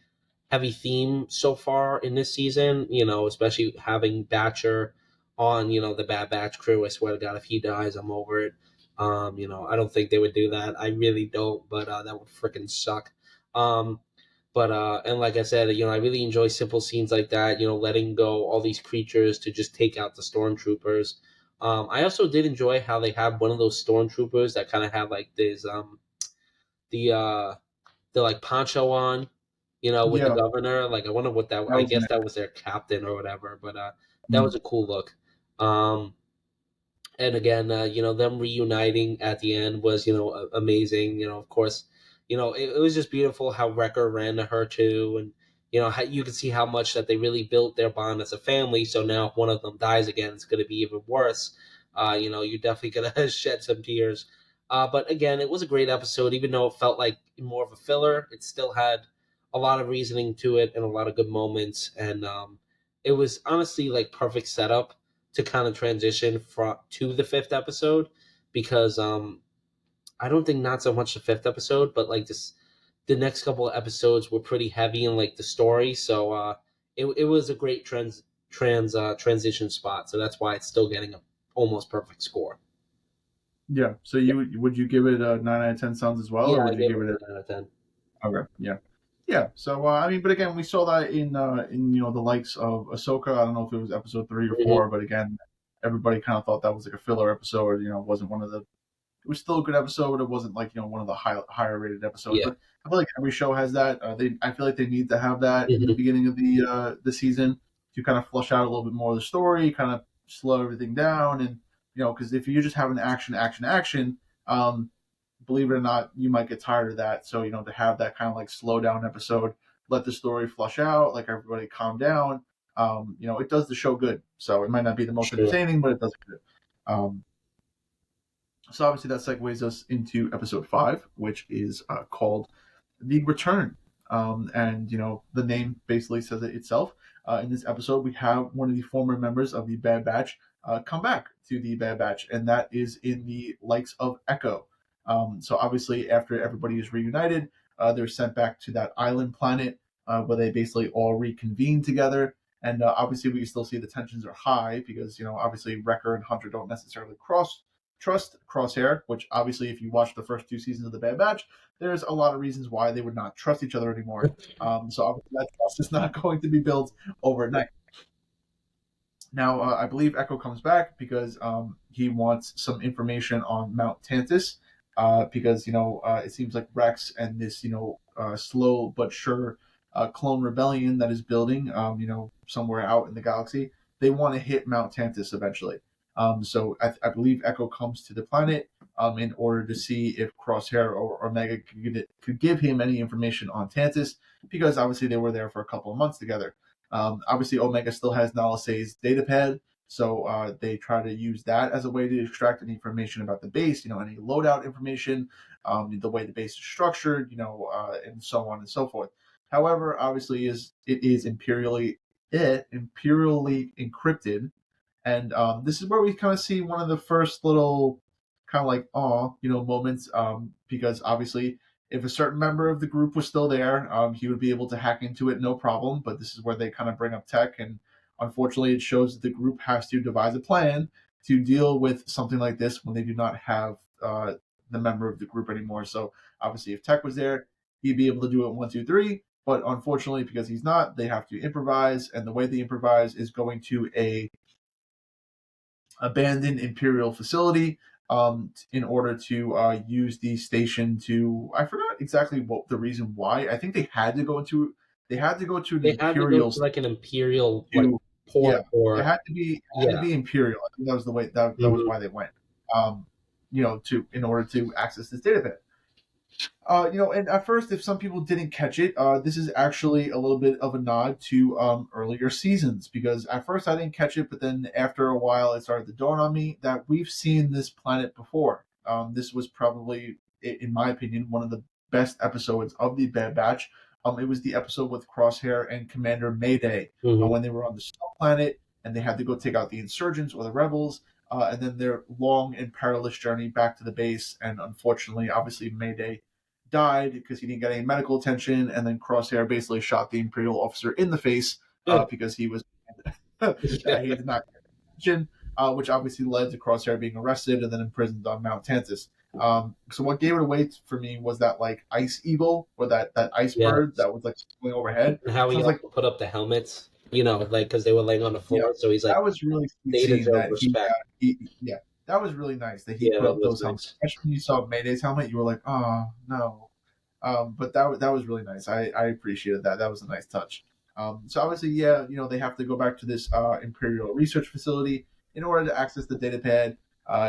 heavy theme so far in this season, especially having Batcher on, the Bad Batch crew. I swear to God, if he dies, I'm over it. I don't think they would do that. I really don't, but that would freaking suck. Um, and like I said, I really enjoy simple scenes like that, letting go all these creatures to just take out the stormtroopers. I also did enjoy how they have one of those stormtroopers that kind of had like this, the like poncho on, with the Yeah, governor. Like I wonder what that. that I was guess nice. that was their captain or whatever. But that was a cool look. Um, and again, them reuniting at the end was, amazing. Of course, it was just beautiful how Wrecker ran to her too, and how you can see how much that they really built their bond as a family. So now if one of them dies again, it's going to be even worse. You're definitely gonna shed some tears. But again, it was a great episode, even though it felt like more of a filler. It still had a lot of reasoning to it and a lot of good moments, and it was honestly like perfect setup to kind of transition from to the fifth episode, because I don't think not so much the fifth episode, but like this the next couple of episodes were pretty heavy in like the story, so it was a great transition spot, so that's why it's still getting a almost perfect score. Yeah. So Yeah, would you give it a 9 out of 10 sounds as well, yeah, or I would you gave give it it a? a 9 out of 10. Okay. Yeah. Yeah. So I mean, but again, we saw that in the likes of Ahsoka. I don't know if it was episode 3 or 4, but again, everybody kind of thought that was like a filler episode. It wasn't one of the. It was still a good episode. It wasn't like one of the higher rated episodes. Yeah. But I feel like every show has that. I feel like they need to have that in the Hmm. beginning of the season to kind of flush out a little bit more of the story, kind of slow everything down, and because if you're just having action, action, action, um, believe it or not, you might get tired of that. So to have that kind of like slow down episode, let the story flush out, like everybody calm down. It does the show good. So it might not be the most Sure. entertaining, but it does it good. So obviously that segues us into episode 5, which is called "The Return," and the name basically says it itself. In this episode, we have one of the former members of the Bad Batch come back to the Bad Batch, and that is in the likes of Echo. So obviously, after everybody is reunited, they're sent back to that island planet where they basically all reconvene together. And obviously, we still see the tensions are high because obviously Wrecker and Hunter don't necessarily trust Crosshair, which obviously, if you watch the first 2 seasons of the Bad Batch, there's a lot of reasons why they would not trust each other anymore. So obviously that trust is not going to be built overnight. Now, I believe Echo comes back because he wants some information on Mount Tantiss, because it seems like Rex and this slow but sure clone rebellion that is building, somewhere out in the galaxy, they want to hit Mount Tantiss eventually. So I believe Echo comes to the planet in order to see if Crosshair or Omega could give him any information on Tantiss, because obviously they were there for a couple of months together. Obviously, Omega still has Nalice's datapad, so they try to use that as a way to extract any information about the base, any loadout information, the way the base is structured, and so on and so forth. However, obviously, it is imperially encrypted, and this is where we kind of see one of the first little kind of like moments, because obviously if a certain member of the group was still there, he would be able to hack into it no problem. But this is where they kind of bring up Tech, and unfortunately, it shows that the group has to devise a plan to deal with something like this when they do not have the member of the group anymore. So obviously, if Tech was there, he'd be able to do it 1, 2, 3. But unfortunately, because he's not, they have to improvise, and the way they improvise is going to a abandoned Imperial facility in order to use the station to. I forgot exactly what the reason why. I think they had to go to an They had to go Imperial to like an imperial like to yeah. port, It or had to yeah. be Imperial. I think that was the way that was Hmm. why they went. To in order to access this data pad. And at first, if some people didn't catch it, this is actually a little bit of a nod to earlier seasons, because at first I didn't catch it, but then after a while it started to dawn on me that we've seen this planet before. This was probably, in my opinion, one of the best episodes of the Bad Batch. It was the episode with Crosshair and Commander Mayday Hmm. when they were on the snow planet and they had to go take out the insurgents or the rebels. and then their long and perilous journey back to the base. And unfortunately, obviously, Mayday died because he didn't get any medical attention, and then Crosshair basically shot the Imperial officer in the face because he was Yeah. he did not get attention, which obviously led to Crosshair being arrested and then imprisoned on Mount Tantiss. So what gave it away for me was that like ice eagle or that ice bird Yes. that was like going overhead. And how So I he was like, also put up the helmets, like because they were laying on the yeah, floor. So he's like, that was really sweet they seeing deserve that respect. yeah, that was really nice that he Yeah, put that up was those helmets. nice. Especially when you saw Mayday's helmet, you were like, oh no. But that was really nice. I appreciated that. That was a nice touch. So obviously, yeah, they have to go back to this Imperial research facility in order to access the data pad.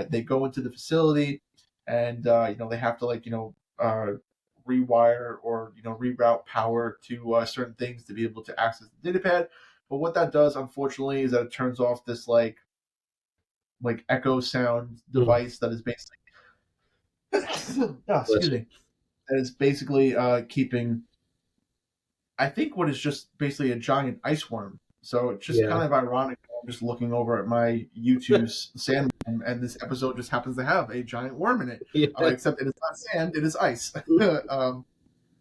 They go into the facility, and they have to rewire or reroute power to certain things to be able to access the data pad. But what that does, unfortunately, is that it turns off this like echo sound Mm. device that is basically oh, Bless excuse you. me, that is basically keeping I think what is just basically a giant ice worm. So it's just Yeah. kind of ironic. I'm just looking over at my YouTube sandworm, and this episode just happens to have a giant worm in it. Yeah. Except it is not sand; it is ice. um,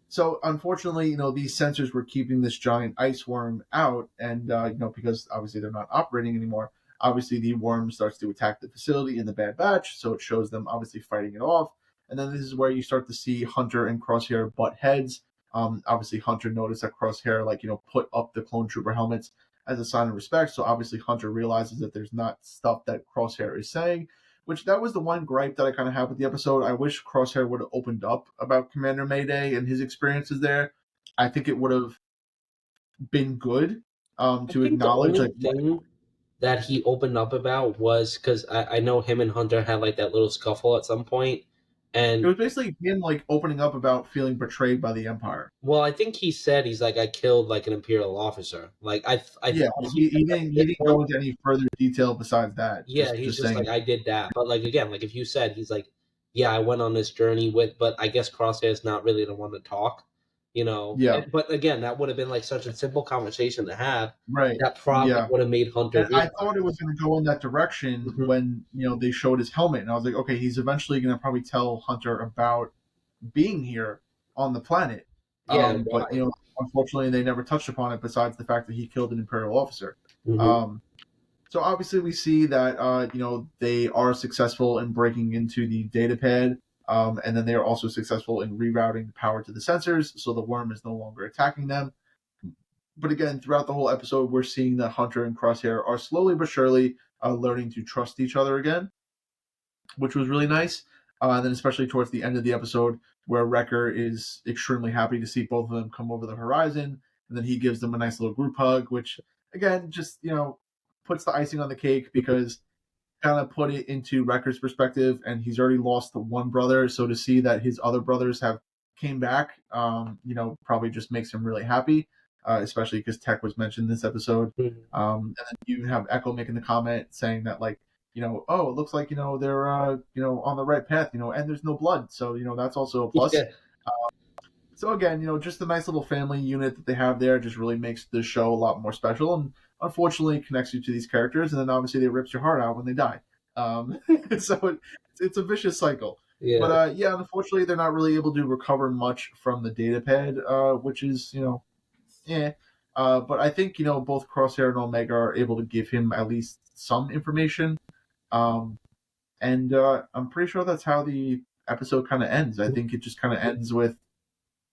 so unfortunately, these sensors were keeping this giant ice worm out, and because obviously they're not operating anymore. Obviously, the worm starts to attack the facility in the Bad Batch, so it shows them obviously fighting it off. And then this is where you start to see Hunter and Crosshair butt heads. Obviously, Hunter noticed that Crosshair, put up the clone trooper helmets as a sign of respect. So obviously, Hunter realizes that there's not stuff that Crosshair is saying, which that was the one gripe that I kind of had with the episode. I wish Crosshair would have opened up about Commander Mayday and his experiences there. I think it would have been good I to think the acknowledge only like thing that he opened up about was because I know him and Hunter had like that little scuffle at some point, it and was basically him like opening up about feeling betrayed by the Empire. well, I think he said he's like I killed like an imperial officer. Like I Yeah, thought he he said that didn't he he had didn't killed. go into any further detail besides that. Yeah, he's Just just saying, like I did that, but like again, like if you said he's like, yeah, I went on this journey with, but I guess Crosshair is not really the one to talk, yeah, But again, that would have been like such a simple conversation to have. right, That probably yeah. would have made Hunter And I realize. thought it was going to go in that direction Mhm. when they showed his helmet, and I was like, okay, he's eventually going to probably tell Hunter about being here on the planet. Yeah, and But why? unfortunately, they never touched upon it. Besides the fact that he killed an Imperial officer. Hmm. Um, so obviously, we see that they are successful in breaking into the data pad, and then they are also successful in rerouting the power to the sensors, so the worm is no longer attacking them. But again, throughout the whole episode, we're seeing that Hunter and Crosshair are slowly but surely learning to trust each other again, which was really nice. And then especially towards the end of the episode, where Wrecker is extremely happy to see both of them come over the horizon, and then he gives them a nice little group hug, which again just puts the icing on the cake because kind of put it into Wrecker's perspective, and he's already lost the one brother, so to see that his other brothers have came back, probably just makes him really happy, especially because Tech was mentioned this episode. Mhm. And then you even have Echo making the comment saying that like oh, it looks like they're on the right path, and there's no blood, so that's also a plus. Yeah, So again, just the nice little family unit that they have there just really makes the show a lot more special, and unfortunately connects you to these characters, and then obviously they rips your heart out when they die. Um, so it's a vicious cycle. But yeah. yeah, unfortunately they're not really able to recover much from the data pad, which is yeah. But I think both Crosshair and Omega are able to give him at least some information, um, and I'm pretty sure that's how the episode kind of ends. I think it just kind of ends with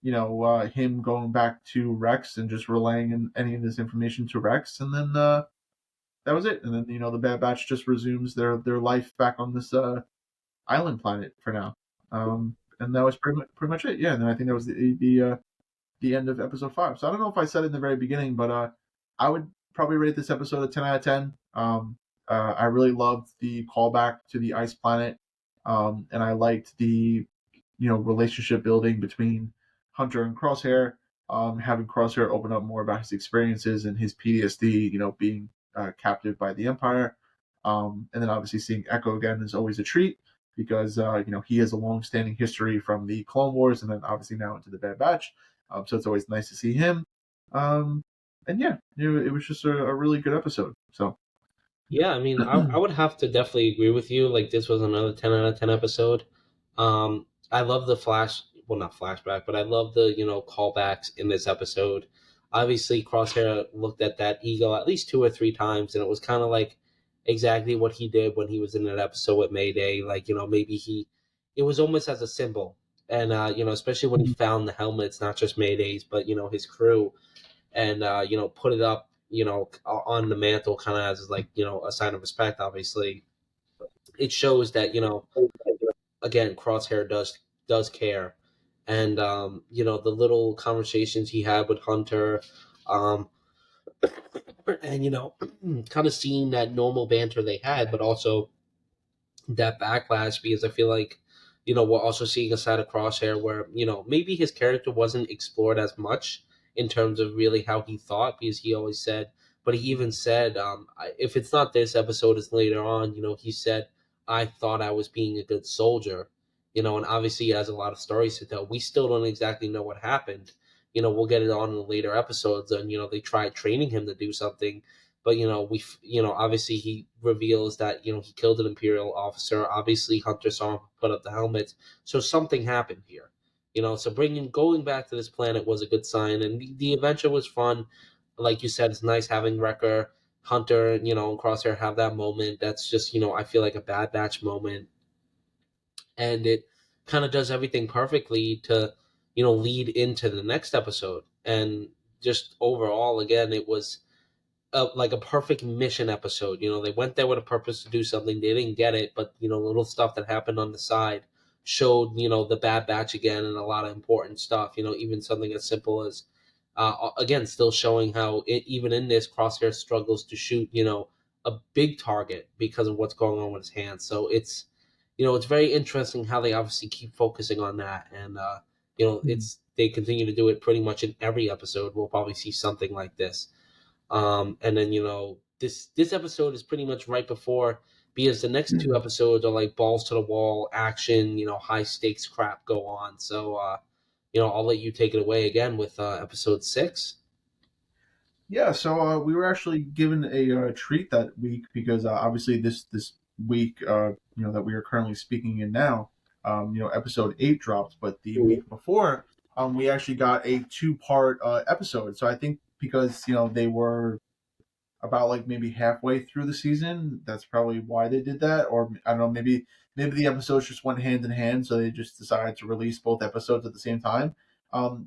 him going back to Rex and just relaying any of this information to Rex, and then that was it. And then the Bad Batch just resumes their life back on this island planet for now. And that was pretty much it. Yeah, and then I think that was the end of episode 5. So I don't know if I said it in the very beginning, but I would probably rate this episode a 10 out of 10. I really loved the callback to the ice planet, and I liked the relationship building between Hunter and Crosshair. Having Crosshair open up more about his experiences and his PTSD, being captive by the Empire, and then obviously seeing Echo again is always a treat because he has a long-standing history from the Clone Wars, and then obviously now into the Bad Batch. So it's always nice to see him. And yeah, it was just a really good episode. So Yeah, I mean, I would have to definitely agree with you. Like, this was another 10 out of 10 episode. I love the well, not flashback, but I love the, callbacks in this episode. Obviously, Crosshair looked at that eagle at least two or three times, and it was kind of like exactly what he did when he was in that episode with Mayday. Like, maybe it was almost as a symbol. And, especially when he found the helmets, not just Mayday's, but, his crew, and put it up on the mantle kind of as like a sign of respect. Obviously it shows that again Crosshair does care. And the little conversations he had with Hunter, um and kind of seeing that normal banter they had, but also that backlash, because I feel like we're also seeing a side of Crosshair where maybe his character wasn't explored as much in terms of really how he thought, because he always said, but he even said, if it's not this episode, it's later on. He said, "I thought I was being a good soldier," and obviously he has a lot of stories to tell. We still don't exactly know what happened. We'll get it on in the later episodes, and they tried training him to do something, but obviously he reveals that he killed an imperial officer. Obviously Hunter saw him put up the helmet, so something happened here. So bringing going back to this planet was a good sign, and the adventure was fun. Like you said, it's nice having Wrecker, Hunter, and Crosshair have that moment. That's just I feel like a Bad Batch moment, and it kind of does everything perfectly to lead into the next episode. And just overall, again, it was like a perfect mission episode. They went there with a purpose to do something. They didn't get it, but little stuff that happened on the side showed the Bad Batch again, and a lot of important stuff. Even something as simple as again, still showing how even in this, Crosshair struggles to shoot a big target because of what's going on with his hands. So it's very interesting how they obviously keep focusing on that, and it's they continue to do it pretty much in every episode. We'll probably see something like this. And then this episode is pretty much right before, because the next two episodes are like balls to the wall action, high stakes crap go on. So I'll let you take it away again with episode 6. Yeah, so we were actually given a treat that week because obviously this week, that we are currently speaking in now, episode 8 dropped, but the Mhm. week before, we actually got a two-part episode. So I think because they were about like maybe halfway through the season. That's probably why they did that, or I don't know, maybe the episodes just went hand in hand, so they just decided to release both episodes at the same time.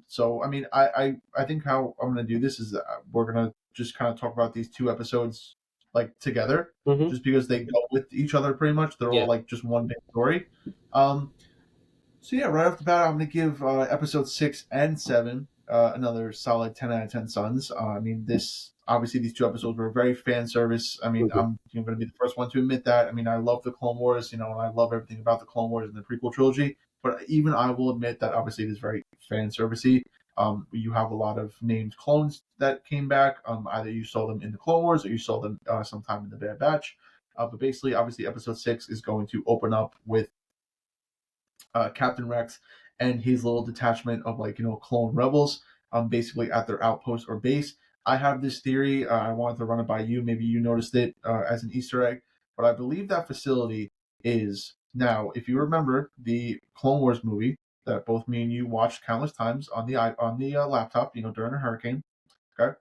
So I mean, I think how I'm gonna do this is we're gonna just kind of talk about these two episodes like together, Mm-hmm. just because they go with each other pretty much. They're all Yeah. like just one big story. Um, so yeah, right off the bat, I'm going to give episode 6 and 7 another solid 10 out of 10 suns. I mean, this obviously these two episodes were very fan service. I mean, Mhm. I'm going to be the first one to admit that. I mean, I love the Clone Wars, and I love everything about the Clone Wars and the prequel trilogy. But even I will admit that obviously it is very fan servicey. You have a lot of named clones that came back. Either you saw them in the Clone Wars or you saw them sometime in the Bad Batch. But basically, obviously, episode 6 is going to open up with Captain Rex and his little detachment of like clone rebels, basically at their outpost or base. I have this theory. I wanted to run it by you. Maybe you noticed it as an Easter egg, but I believe that facility is now. If you remember the Clone Wars movie that both me and you watched countless times on the laptop, during a hurricane. Okay,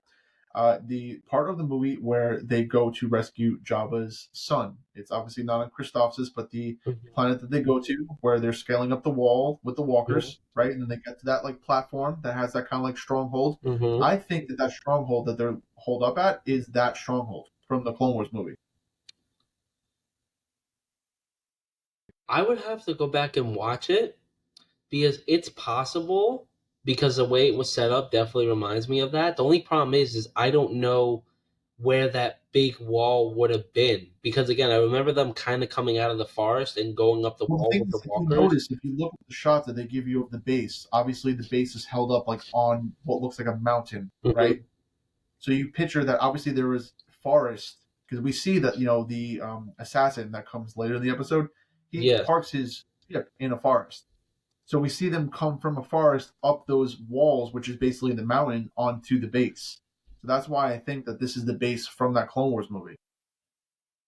the part of the movie where they go to rescue Jabba's son. It's obviously not on Christophsis, but the planet that they go to, where they're scaling up the wall with the Mhm. walkers, right? And then they get to that like platform that has that kind of like stronghold. Mhm. I think that stronghold that they're holed up at is that stronghold from the Clone Wars movie. I would have to go back and watch it, because it's possible, because the way it was set up definitely reminds me of that. The only problem is I don't know where that big wall would have been, because again I remember them kind of coming out of the forest and going up the Well, the wall thing with the is, if you walkers. notice, if you look at the shots that they give you of the base, obviously the base is held up like on what looks like a mountain, right? Hmm. So you picture that obviously there was forest because we see that the assassin that comes later in the episode, he Yes. parks his ship in a forest. So we see them come from a forest up those walls, which is basically the mountain, onto the base. So that's why I think that this is the base from that Clone Wars movie.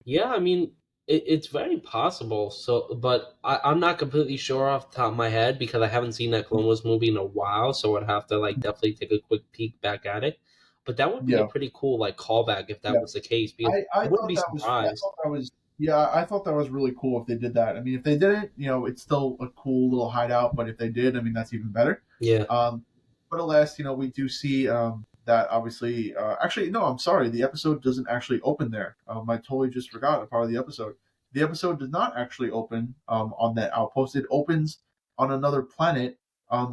Yeah, I mean, it's very possible. So, but I'm not completely sure off the top of my head because I haven't seen that Clone Wars movie in a while. So I'd have to like definitely take a quick peek back at it. But that would be a Yeah, pretty cool like callback if yeah. that was the case because I wouldn't be I surprised. thought that was yeah, I thought that was really cool if they did that. I mean, if they didn't, it's still a cool little hideout. But if they did, I mean, that's even better. Yeah. Um, but alas, we do see that obviously. Actually, no, I'm sorry. The episode doesn't actually open there. I totally just forgot a part of the episode. The episode does not actually open on that outpost. It opens on another planet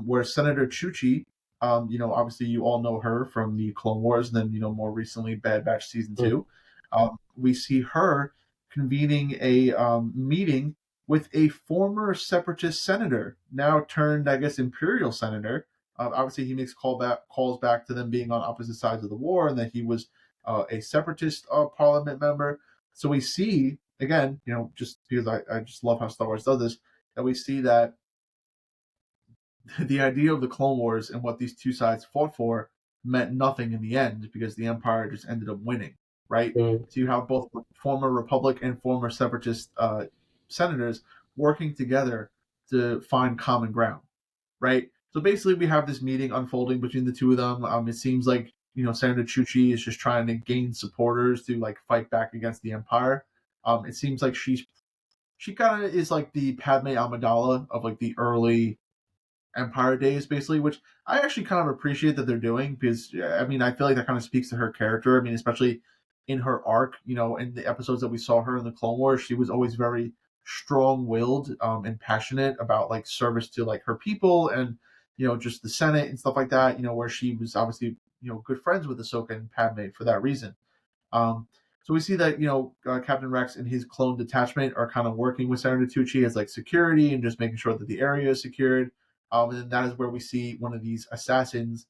where Senator Chuchi. Obviously, you all know her from the Clone Wars, and then more recently, Bad Batch season Mm, 2. We see her convening a meeting with a former separatist senator, now turned, I guess, imperial senator. Obviously, he makes calls back to them being on opposite sides of the war, and that he was a separatist parliament member. So we see again, just because I just love how Star Wars does this, that we see that the idea of the Clone Wars and what these two sides fought for meant nothing in the end because the Empire just ended up winning, right? mm, So you have both former Republic and former Separatist senators working together to find common ground, right? So basically, we have this meeting unfolding between the two of them. It seems like Senator Chuchi is just trying to gain supporters to like fight back against the Empire. It seems like she kind of is like the Padme Amidala of like the early Empire days, basically, which I actually kind of appreciate that they're doing because I mean I feel like that kind of speaks to her character. I mean, especially in her arc, in the episodes that we saw her in the Clone Wars, she was always very strong-willed and passionate about like service to like her people and just the Senate and stuff like that. Where she was obviously good friends with Ahsoka and Padme for that reason. Um, so we see that Captain Rex and his clone detachment are kind of working with Senator Tucci as like security and just making sure that the area is secured. And then that is where we see one of these assassins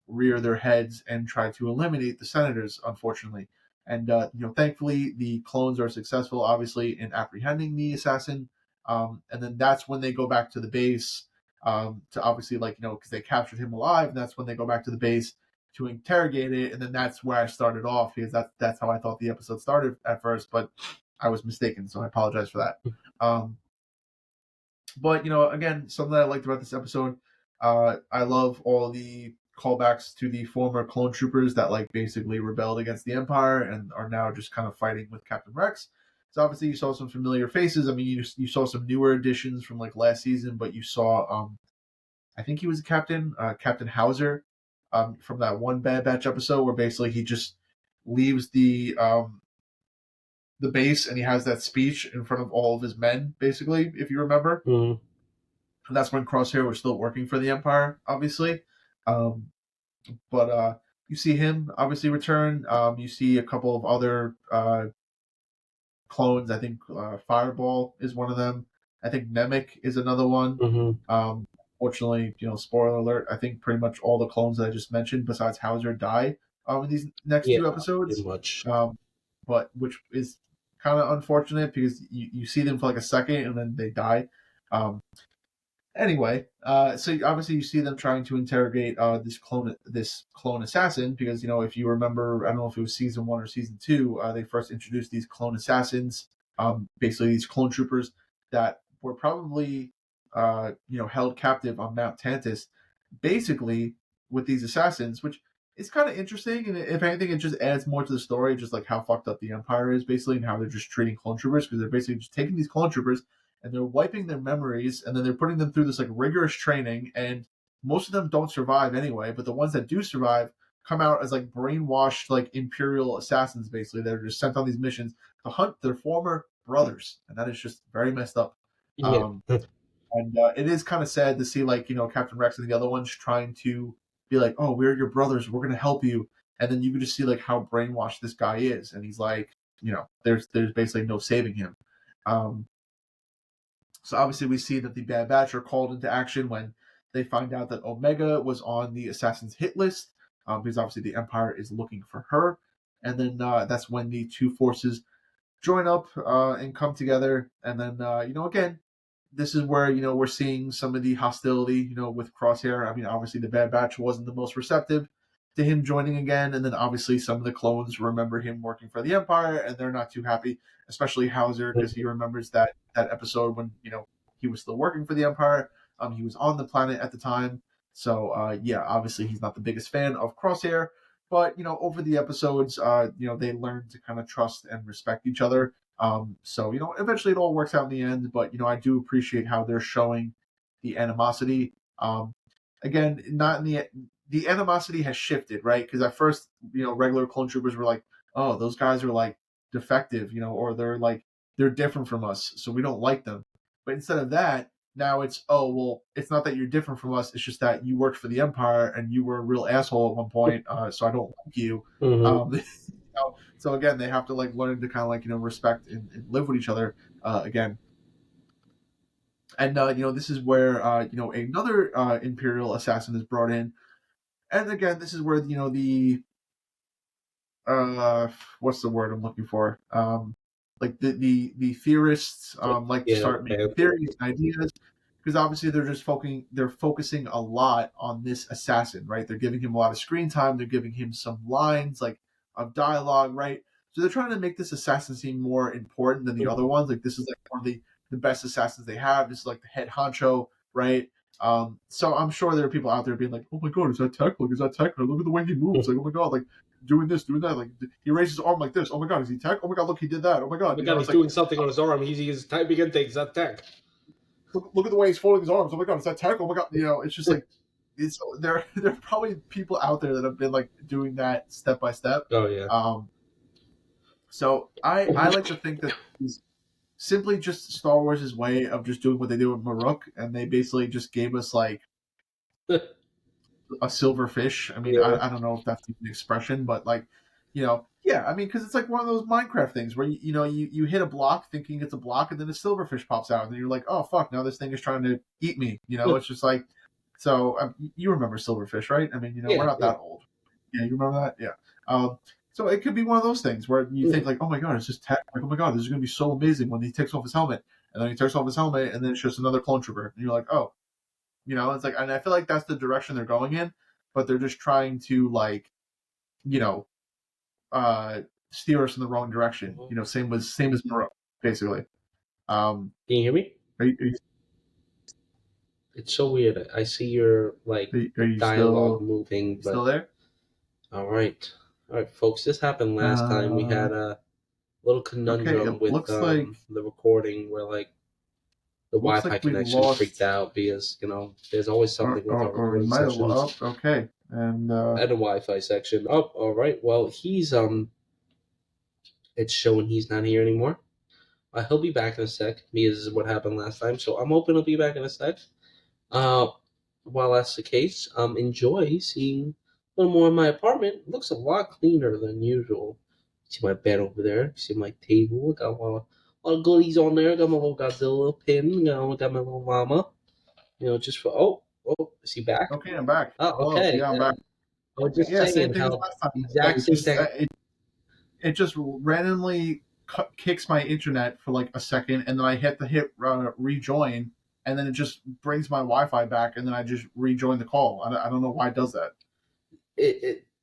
rear their heads and try to eliminate the senators, unfortunately. And thankfully the clones are successful, obviously, in apprehending the assassin. And then that's when they go back to the base to obviously because they captured him alive. And that's when they go back to the base to interrogate it, and then that's where I started off because that's how I thought the episode started at first, but I was mistaken, so I apologize for that. Um, but again, something that I liked about this episode, I love all the callbacks to the former clone troopers that like basically rebelled against the Empire and are now just kind of fighting with Captain Rex. So obviously you saw some familiar faces. I mean, you saw some newer additions from like last season, but you saw I think he was a captain, Captain Hauser, from that one Bad Batch episode where basically he just leaves the base and he has that speech in front of all of his men, basically, if you remember. mm. And that's when Crosshair was still working for the Empire, obviously. Um, but you see him obviously return. You see a couple of other clones. I think Fireball is one of them. I think Nemec is another one. Hmm. Fortunately, spoiler alert. I think pretty much all the clones that I just mentioned, besides Hauser, die in these next Yeah, two pretty episodes. much. But which is kind of unfortunate because you see them for like a second and then they die. Um, Anyway, so obviously you see them trying to interrogate this clone assassin because if you remember, I don't know if it was season 1 or season 2, they first introduced these clone assassins, basically these clone troopers that were probably held captive on Mount Tantiss, basically with these assassins, which is kind of interesting. And if anything, it just adds more to the story, just like how fucked up the Empire is, basically, and how they're just treating clone troopers because they're basically just taking these clone troopers and they're wiping their memories and then they're putting them through this like rigorous training and most of them don't survive anyway, but the ones that do survive come out as like brainwashed like imperial assassins, basically, that are just sent on these missions to hunt their former brothers, and that is just very messed up. Yeah. um, and it is kind of sad to see like Captain Rex and the other ones trying to be like, oh, we're your brothers, we're going to help you, and then you can just see like how brainwashed this guy is, and he's like, there's basically no saving him. um, so obviously we see that the Bad Batch are called into action when they find out that Omega was on the assassin's hit list, because obviously the Empire is looking for her. And then that's when the two forces join up and come together. And then, again, this is where, we're seeing some of the hostility, with Crosshair. I mean, obviously the Bad Batch wasn't the most receptive to him joining again. And then obviously some of the clones remember him working for the Empire, and they're not too happy, especially Hauser, because he remembers that episode when he was still working for the Empire. He was on the planet at the time, so yeah, obviously he's not the biggest fan of Crosshair. But over the episodes, they learn to kind of trust and respect each other. So eventually it all works out in the end. But I do appreciate how they're showing the animosity. Again, not in the animosity has shifted, right? Because at first, regular clone troopers were like, "Oh, those guys are like defective," or they're different from us, so we don't like them. But instead of that, now it's, "Oh, well, it's not that you're different from us; it's just that you worked for the Empire and you were a real asshole at one point, so I don't like you." Mm-hmm. So again, they have to learn to kind of respect and live with each other again. And this is where another Imperial assassin is brought in, and again, this is where the what's the word I'm looking for? Like the theorists like to Yeah. start making theories and ideas, because obviously they're focusing a lot on this assassin, right? They're giving him a lot of screen time. They're giving him some lines of dialogue, right? So they're trying to make this assassin seem more important than the other Mhm. ones. Like this is one of the best assassins they have. This is like the head honcho, right? So I'm sure there are people out there being like, "Oh my god, is that Tech? Like, is that Tech? Look at the way he moves! Like, oh my god, like doing this, doing that. Like he raises his arm like this. Oh my god, is he Tech? Oh my god, look, he did that. Oh my Oh god, my god, he's it's like doing something on his arm. He's typing in things. That's tech. look at the way he's folding his arms. Oh my god, is that Tech? Oh my god, it's just like there are probably people out there that have been like doing that step by step. Oh yeah. So I like to think that it's simply just Star Wars' way of just doing what they do with Maruk, and they basically just gave us like a silver fish. I mean, Yeah. I don't know if that's an expression, but yeah. I mean, because it's like one of those Minecraft things where you hit a block thinking it's a block, and then a silverfish pops out, and then you're like, oh fuck, now this thing is trying to eat me. It's just like so. You remember silverfish, right? I mean, we're Yeah. not Yeah. that old. Yeah, you remember that? Yeah. So it could be one of those things where you think like, oh my god, it's just tech. Like, oh my god, this is going to be so amazing when he takes off his helmet, and then he takes off his helmet, and then it's just another clone trooper, and you're like, oh, it's like, and I feel like that's the direction they're going in, but they're just trying to you know, uh, steer us in the wrong direction. Mhm. Same as Moreau, basically. Um, Can you hear me? are you, It's so weird. I see your like are you dialogue still moving, but there? all right, folks. This happened last time. We Uh, had a little okay, conundrum it with the recording where like the looks Wi-Fi like we connection freaked lost, out because there's always something with our or we recording might have. sessions Oh, okay, and and the Wi-Fi section. Oh, all right. Well, he's it's showing he's not here anymore. He'll be back in a sec because this is what happened last time. So I'm hoping he'll be back in a sec. Uh, while that's the case, enjoy seeing a little more of my apartment. It looks a lot cleaner than usual. See my bed over there. See my table. Got a lot of goodies on there. Got my little Godzilla pin. Got my little llama. Just for is he back? okay, I'm back. Oh, Hello, okay. yeah, I'm Yeah. back. I was just Yeah, same saying thing as how last time. the Yeah, exact same thing. it just randomly kicks my internet for like a second, and then I hit rejoin, and then it just brings my Wi-Fi back, and then I just rejoin the call. I don't know why it does that.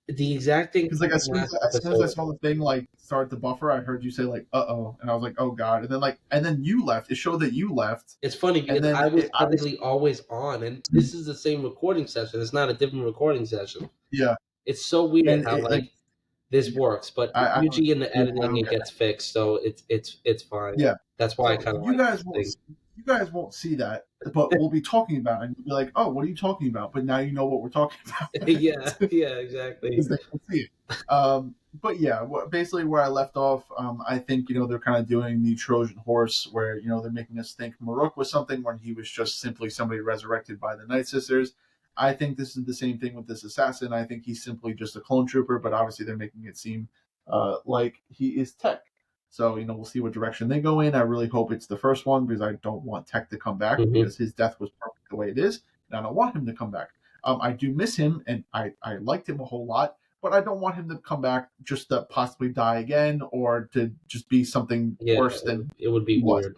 The exact thing Because happened last as soon as I episode. saw the thing start to buffer, I heard you say "uh-oh," and I was like, "oh god," and then you left. It showed that you left, It's funny and because then I was I technically always on, and this is the same recording session. It's not a different recording session. yeah, It's so weird and how like this works, but I don't usually in the I editing don't it get gets fixed, so it's fine. yeah. That's why I So kind of like this thing. you guys won't see that, but we'll be talking about it, and you'll be like, "Oh, what are you talking about?" But now you know what we're talking about Yeah, yeah, exactly. because they can see it. But yeah, basically where I left off, I think they're kind of doing the Trojan horse, where they're making us think Maruk was something when he was just simply somebody resurrected by the Night Sisters. I think this is the same thing with this assassin. I think he's simply just a clone trooper, but obviously they're making it seem like he is Tech. So we'll see what direction they go in. I really hope it's the first one because I don't want Tech to come back Hmm. because his death was perfect the way it is, and I don't want him to come back. I do miss him, and I liked him a whole lot, but I don't want him to come back just to possibly die again or to just be something Yeah, worse than it would be he was. weird.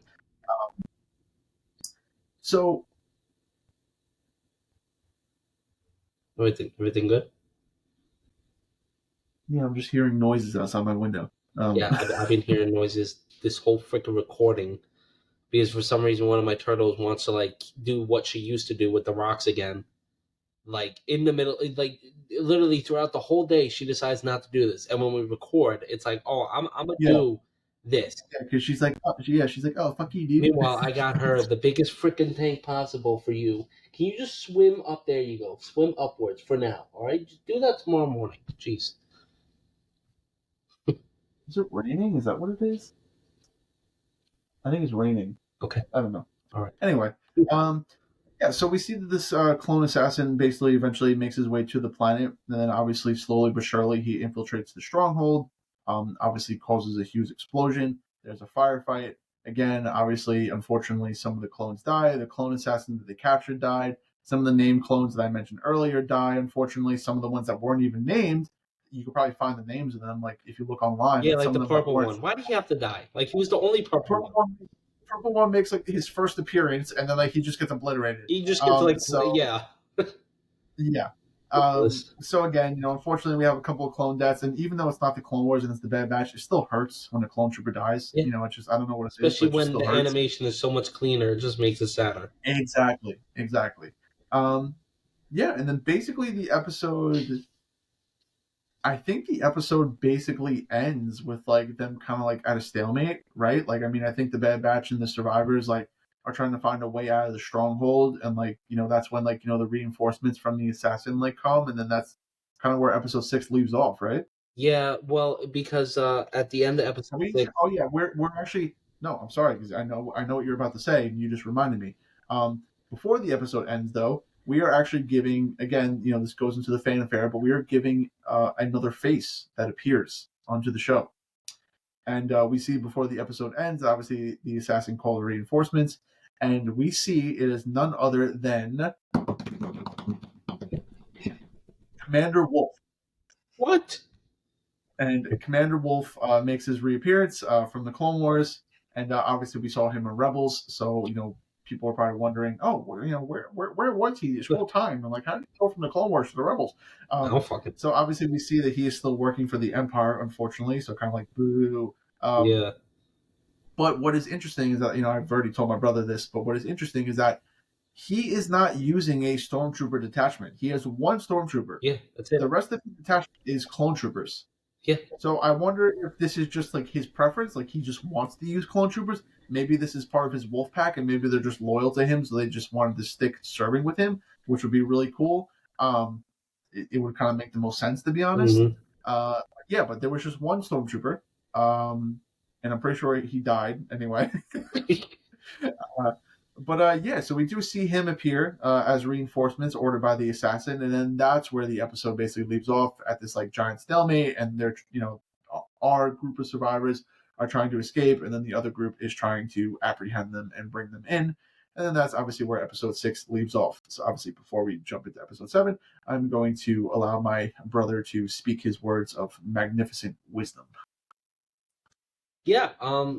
So Everything good? Yeah, I'm just hearing noises outside my window. Yeah, I've been hearing noises this whole freaking recording because for some reason one of my turtles wants to like do what she used to do with the rocks again. Like in the middle, like literally throughout the whole day, she decides not to do this. And when we record, it's like, oh, I'm gonna yeah, do this. yeah, because she's like, oh fuck you, dude. Meanwhile, I got her the biggest freaking tank possible for you. Can you just swim up? There you go. Swim upwards for now. All right, just do that tomorrow morning. Jeez. Is it raining? Is that what it is? I think it's raining. Okay. I don't know. All right. Anyway, um, yeah, so we see that this clone assassin basically eventually makes his way to the planet, and then obviously, slowly but surely, he infiltrates the stronghold. Obviously, causes a huge explosion. There's a firefight. Again, obviously, unfortunately, some of the clones die. The clone assassin that they captured died. Some of the named clones that I mentioned earlier die. Unfortunately, some of the ones that weren't even named, you could probably find the names of them. Like if you look online, Yeah, like like some the of them that purple weren't. one. Why did he have to die? Like he was the only The purple one. purple one makes like his first appearance, and then like he just gets obliterated. He just gets like, So yeah. yeah. Ridiculous. So again, unfortunately, we have a couple of clone deaths, and even though it's not the Clone Wars and it's the Bad Batch, it still hurts when a clone trooper dies. Yeah. It's just I don't know what it is, but Especially it just when still the hurts. animation is so much cleaner, it just makes it sadder. Exactly. Um, yeah, and then basically I think the episode basically ends with like them kind of like at a stalemate, right? Like, I mean, I think the Bad Batch and the survivors like are trying to find a way out of the stronghold, and like that's when like the reinforcements from the assassin like come, and then that's kind of where episode 6 leaves off, right? Yeah, well, because at the end of episode six, Oh yeah, we're actually no. I'm sorry because I know what you're about to say, and you just reminded me. Before the episode ends, though, we are actually giving again. This goes into the fan affair, but we are giving another face that appears onto the show, and we see before the episode ends, obviously the assassin called reinforcements, and we see it is none other than Commander Wolf. what? And Commander Wolf makes his reappearance from the Clone Wars, and obviously we saw him in Rebels. So people are probably wondering, oh, where was he this whole time? And like, how did he go from the Clone Wars to the Rebels? I don't fucking. So obviously we see that he is still working for the Empire, unfortunately. So kind of like boo. Yeah, But what is interesting is that I've already told my brother this, but what is interesting is that he is not using a stormtrooper detachment. He has one stormtrooper. yeah, that's it. The rest of the detachment is clone troopers. Yeah, So I wonder if this is just like his preference, like he just wants to use clone troopers. Maybe this is part of his wolf pack, and maybe they're just loyal to him, so they just wanted to stick serving with him, which would be really cool. It would kind of make the most sense, to be honest. hmm Yeah, but there was just one stormtrooper, and I'm pretty sure he died anyway. uh, but yeah, so we do see him appear as reinforcements ordered by the assassin, and then that's where the episode basically leaves off at this like giant stalemate, and they're our group of survivors are trying to escape, and then the other group is trying to apprehend them and bring them in. And then that's obviously where episode 6 leaves off. So obviously, before we jump into episode 7, I'm going to allow my brother to speak his words of magnificent wisdom. yeah.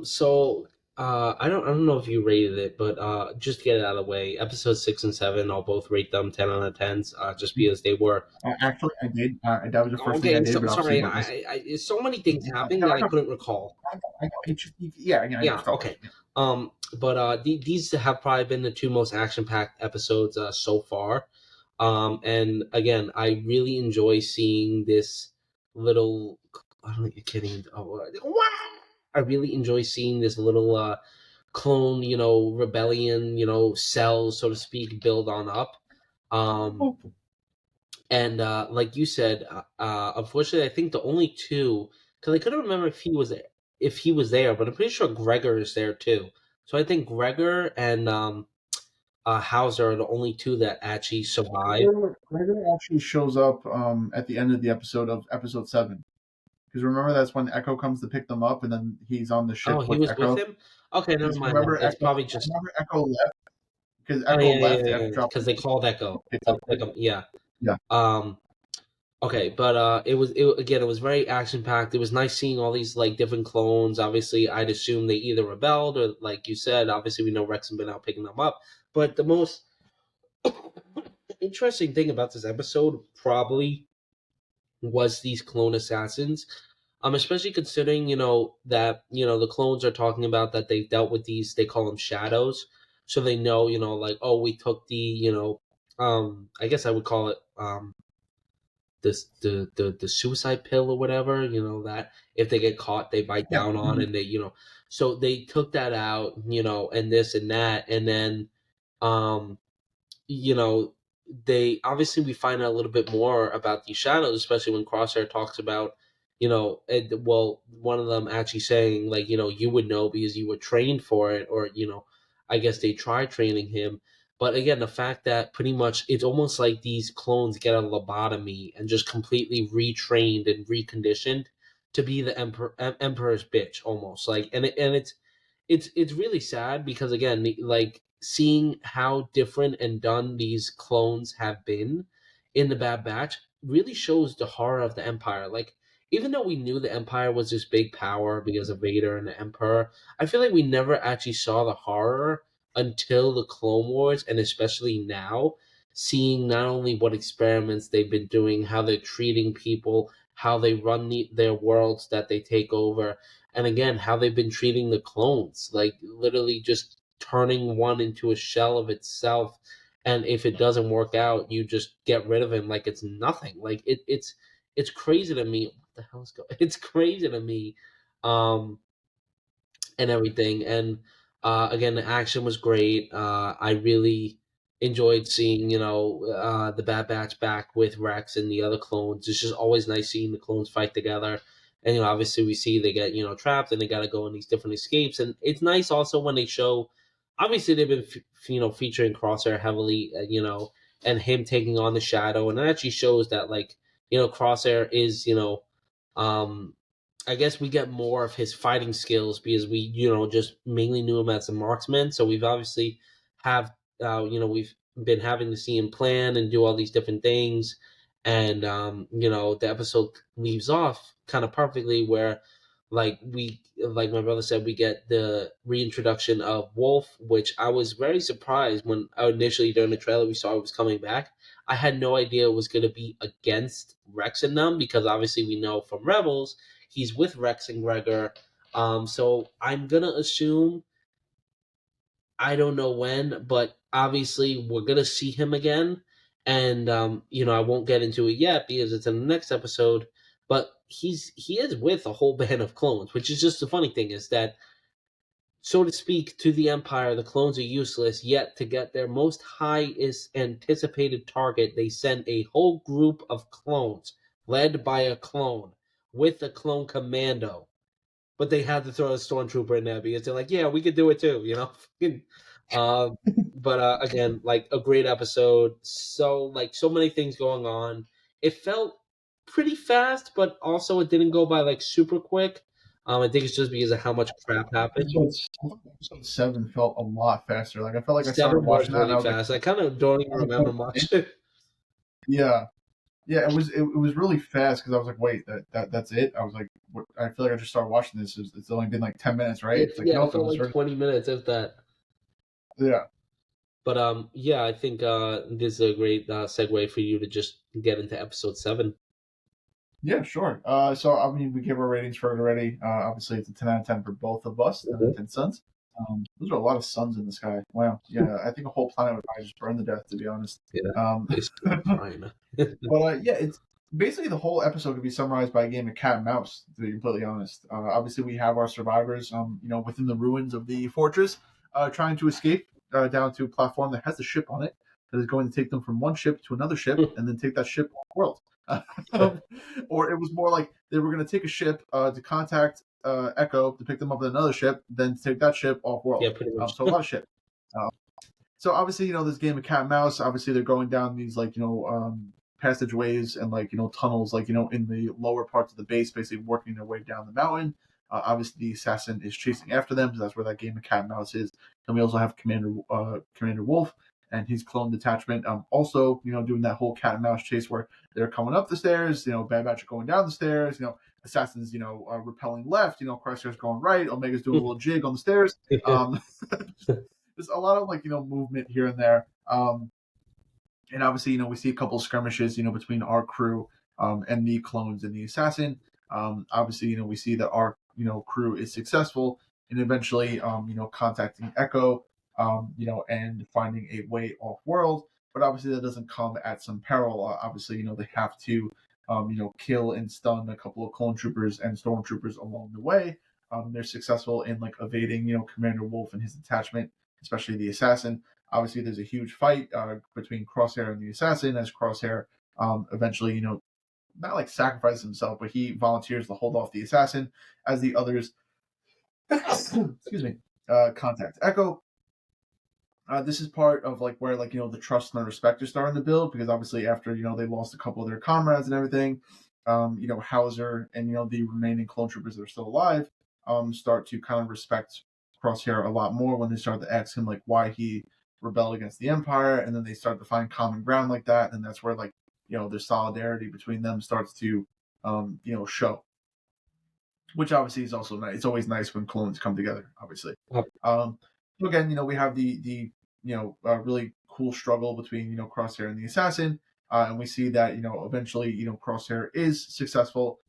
So I don't know if you rated it, but just to get it out of the way, episode 6 and 7, I'll both rate them 10 out of 10s, just because they were. Actually, I did. That was the first thing I Okay, did, so, but obviously, sorry. what was So many things happened no, that I couldn't recall. I know. Yeah, I Yeah, just felt okay. like it. But these have probably been the two most action-packed episodes so far. And again, I really enjoy seeing this little. I don't know, you're kidding. Oh, I really enjoy seeing this little clone, rebellion, cell, so to speak, build on up. Um, and like you said, unfortunately, I think the only two, because I couldn't remember if he was there, but I'm pretty sure Gregor is there too. So I think Gregor and Hauser are the only two that actually survive. Gregor actually shows up at the end of the episode of episode 7. Because remember, that's when Echo comes to pick them up, and then he's on the Oh, ship he with was with Echo. him. Okay, never Because mind then. It's probably just. remember Echo left because Oh Echo yeah, yeah, left yeah, after dropping because they called Echo. picked To up. pick him. Yeah. Yeah. Um. Okay, but it was very action packed. It was nice seeing all these like different clones. Obviously, I'd assume they either rebelled or, like you said, obviously we know Rex has been out picking them up. But the most interesting thing about this episode probably was these clone assassins. Especially considering, that, the clones are talking about that they dealt with these, they call them shadows. So they know, like, oh, we took the, I guess I would call it, this the suicide pill or whatever, that if they get caught they bite Yeah. down on, and they, so they took that out, and this and that, and then, um you know, they obviously, we find out a little bit more about these shadows, especially when Crosshair talks about, well, one of them actually saying, like, you would know because you were trained for it, or, I guess they tried training him. But again, the fact that pretty much it's almost like these clones get a lobotomy and just completely retrained and reconditioned to be the emperor's bitch, almost like, and it's really sad because, again, like, seeing how different and done these clones have been in the Bad Batch really shows the horror of the Empire. Like, even though we knew the Empire was this big power because of Vader and the Emperor, I feel like we never actually saw the horror until the Clone Wars, and especially now, seeing not only what experiments they've been doing, how they're treating people, how they run their worlds that they take over, and again, how they've been treating the clones, like literally just turning one into a shell of itself. And if it doesn't work out, you just get rid of him like it's nothing. Like, it's crazy to me. What the hell is going? It's crazy to me. Um, and everything. And again, the action was great. I really enjoyed seeing, the Bad Batch back with Rex and the other clones. It's just always nice seeing the clones fight together. And, obviously we see they get, trapped and they got to go on these different escapes. And it's nice also when they show, obviously they've been, featuring Crosshair heavily, and him taking on the Shadow. And it actually shows that, like, Crosshair is, um, I guess we get more of his fighting skills because we, just mainly knew him as a marksman. So we've obviously have, we've been having to see him plan and do all these different things. And, the episode leaves off kind of perfectly where, like my brother said, we get the reintroduction of Wolf, which I was very surprised when initially during the trailer we saw it was coming back. I had no idea it was going to be against Rex and them because obviously we know from Rebels he's with Rex and Gregor. So I'm gonna assume, I don't know when, but obviously we're gonna see him again. And I won't get into it yet because it's in the next episode. But he is with a whole band of clones, which is just the funny thing is that, so to speak, to the Empire, the clones are useless. Yet to get their most highest anticipated target, they send a whole group of clones led by a clone with a clone commando, but they had to throw a stormtrooper in there because they're like, yeah, we could do it too, um, but again, like, a great episode. So, like, so many things going on. It felt pretty fast, but also it didn't go by like super quick. I think it's just because of how much crap happened. Episode 7 felt a lot faster. Like I felt like I started Seven was watching that and really I was like, fast. I kind of don't even remember much. yeah, yeah, it was really fast because I was like, wait, that's it. I was like, what, I feel like I just started watching this. It's only been like 10 minutes, right? It's like, Yeah, it nope, it felt was like already, 20 minutes, if that. yeah. But yeah, I think this is a great segue for you to just get into episode 7. Yeah, sure. So I mean, we gave our ratings for it already. Obviously, it's a 10 out of 10 for both of us. 10 out of 10 suns. Those are a lot of suns in the sky. Wow. Yeah, I think a whole planet would probably just burn to death, to be honest. Yeah, basically But fine. yeah, it's basically the whole episode could be summarized by a game of cat and mouse. To be completely honest, obviously we have our survivors, within the ruins of the fortress, trying to escape down to a platform that has a ship on it that is going to take them from one ship to another ship and then take that ship off the world. Or it was more like they were going to take a ship to contact Echo to pick them up with another ship, then take that ship off world. Yeah, pretty much. So a lot of shit. Uh, so obviously, this game of cat and mouse. Obviously, they're going down these passageways and tunnels, in the lower parts of the base, basically working their way down the mountain. Obviously, the assassin is chasing after them, so that's where that game of cat and mouse is. And we also have Commander Wolf and his clone detachment. Also, doing that whole cat and mouse chase where they're coming up the stairs. Bad Batch are going down the stairs. Assassins, repelling left. Crosshair's going right. Omega's doing a little jig on the stairs. There's a lot of movement here and there. And obviously, we see a couple of skirmishes, between our crew and the clones and the assassin. Obviously, we see that our crew is successful in eventually contacting Echo, and finding a way off world. But obviously, that doesn't come at some peril. Obviously, they have to kill and stun a couple of clone troopers and stormtroopers along the way. They're successful in evading, Commander Wolf and his detachment, especially the assassin. Obviously, there's a huge fight between Crosshair and the assassin as Crosshair eventually, not sacrifices himself, but he volunteers to hold off the assassin as the others, excuse me, contact Echo. This is part of where the trust and the respect are starting to build, because obviously after they lost a couple of their comrades and everything, Hauser and the remaining clone troopers that are still alive start to kind of respect Crosshair a lot more when they start to ask him why he rebelled against the Empire, and then they start to find common ground like that, and that's where their solidarity between them starts to show, which obviously is also nice. It's always nice when clones come together, obviously. So again, we have the really cool struggle between Crosshair and the assassin, and we see that eventually Crosshair is successful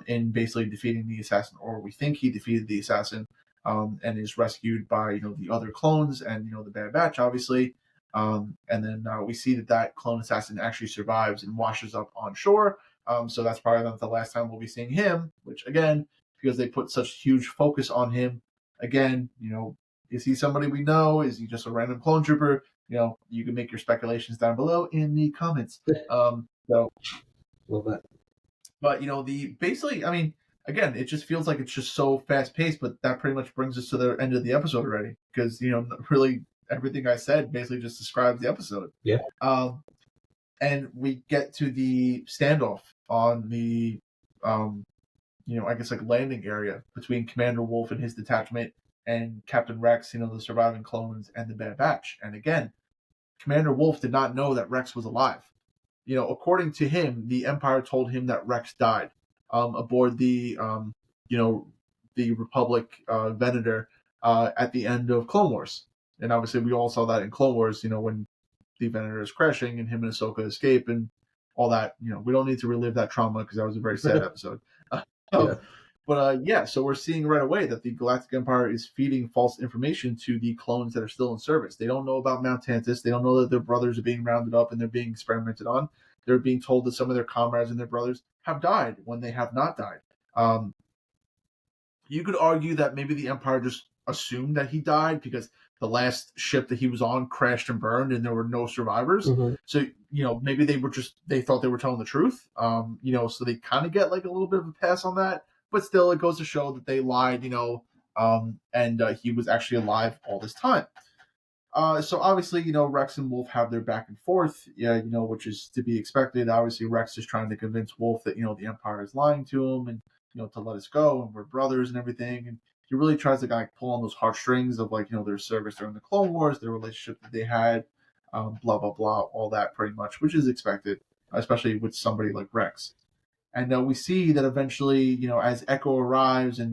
in basically defeating the assassin, or we think he defeated the assassin, and is rescued by the other clones and the Bad Batch, obviously. And then we see that clone assassin actually survives and washes up on shore. So that's probably not the last time we'll be seeing him, which again, because they put such huge focus on him, again, is he somebody we know? Is he just a random clone trooper? You can make your speculations down below in the comments. So, love that. But again, it just feels like it's just so fast paced. But that pretty much brings us to the end of the episode already, because really everything I said basically just describes the episode. Yeah. And we get to the standoff on the I guess landing area between Commander Wolf and his detachment and Captain Rex, the surviving clones and the Bad Batch. And again, Commander Wolf did not know that Rex was alive. According to him, the Empire told him that Rex died aboard the Republic Venator at the end of Clone Wars. And obviously, we all saw that in Clone Wars, when the Venator is crashing and him and Ahsoka escape and all that. We don't need to relive that trauma because that was a very sad episode. Yeah. But so we're seeing right away that the Galactic Empire is feeding false information to the clones that are still in service. They don't know about Mount Tantiss. They don't know that their brothers are being rounded up and they're being experimented on. They're being told that some of their comrades and their brothers have died when they have not died. You could argue that maybe the Empire just assumed that he died because the last ship that he was on crashed and burned and there were no survivors. Mm-hmm. So, maybe they thought they were telling the truth. So they kind of get a little bit of a pass on that. But still, it goes to show that they lied, and he was actually alive all this time. So obviously, Rex and Wolf have their back and forth, which is to be expected. Obviously, Rex is trying to convince Wolf that, the Empire is lying to him and, to let us go and we're brothers and everything. And he really tries to pull on those heartstrings of their service during the Clone Wars, their relationship that they had, blah, blah, blah, all that pretty much, which is expected, especially with somebody like Rex. And we see that eventually, as Echo arrives and,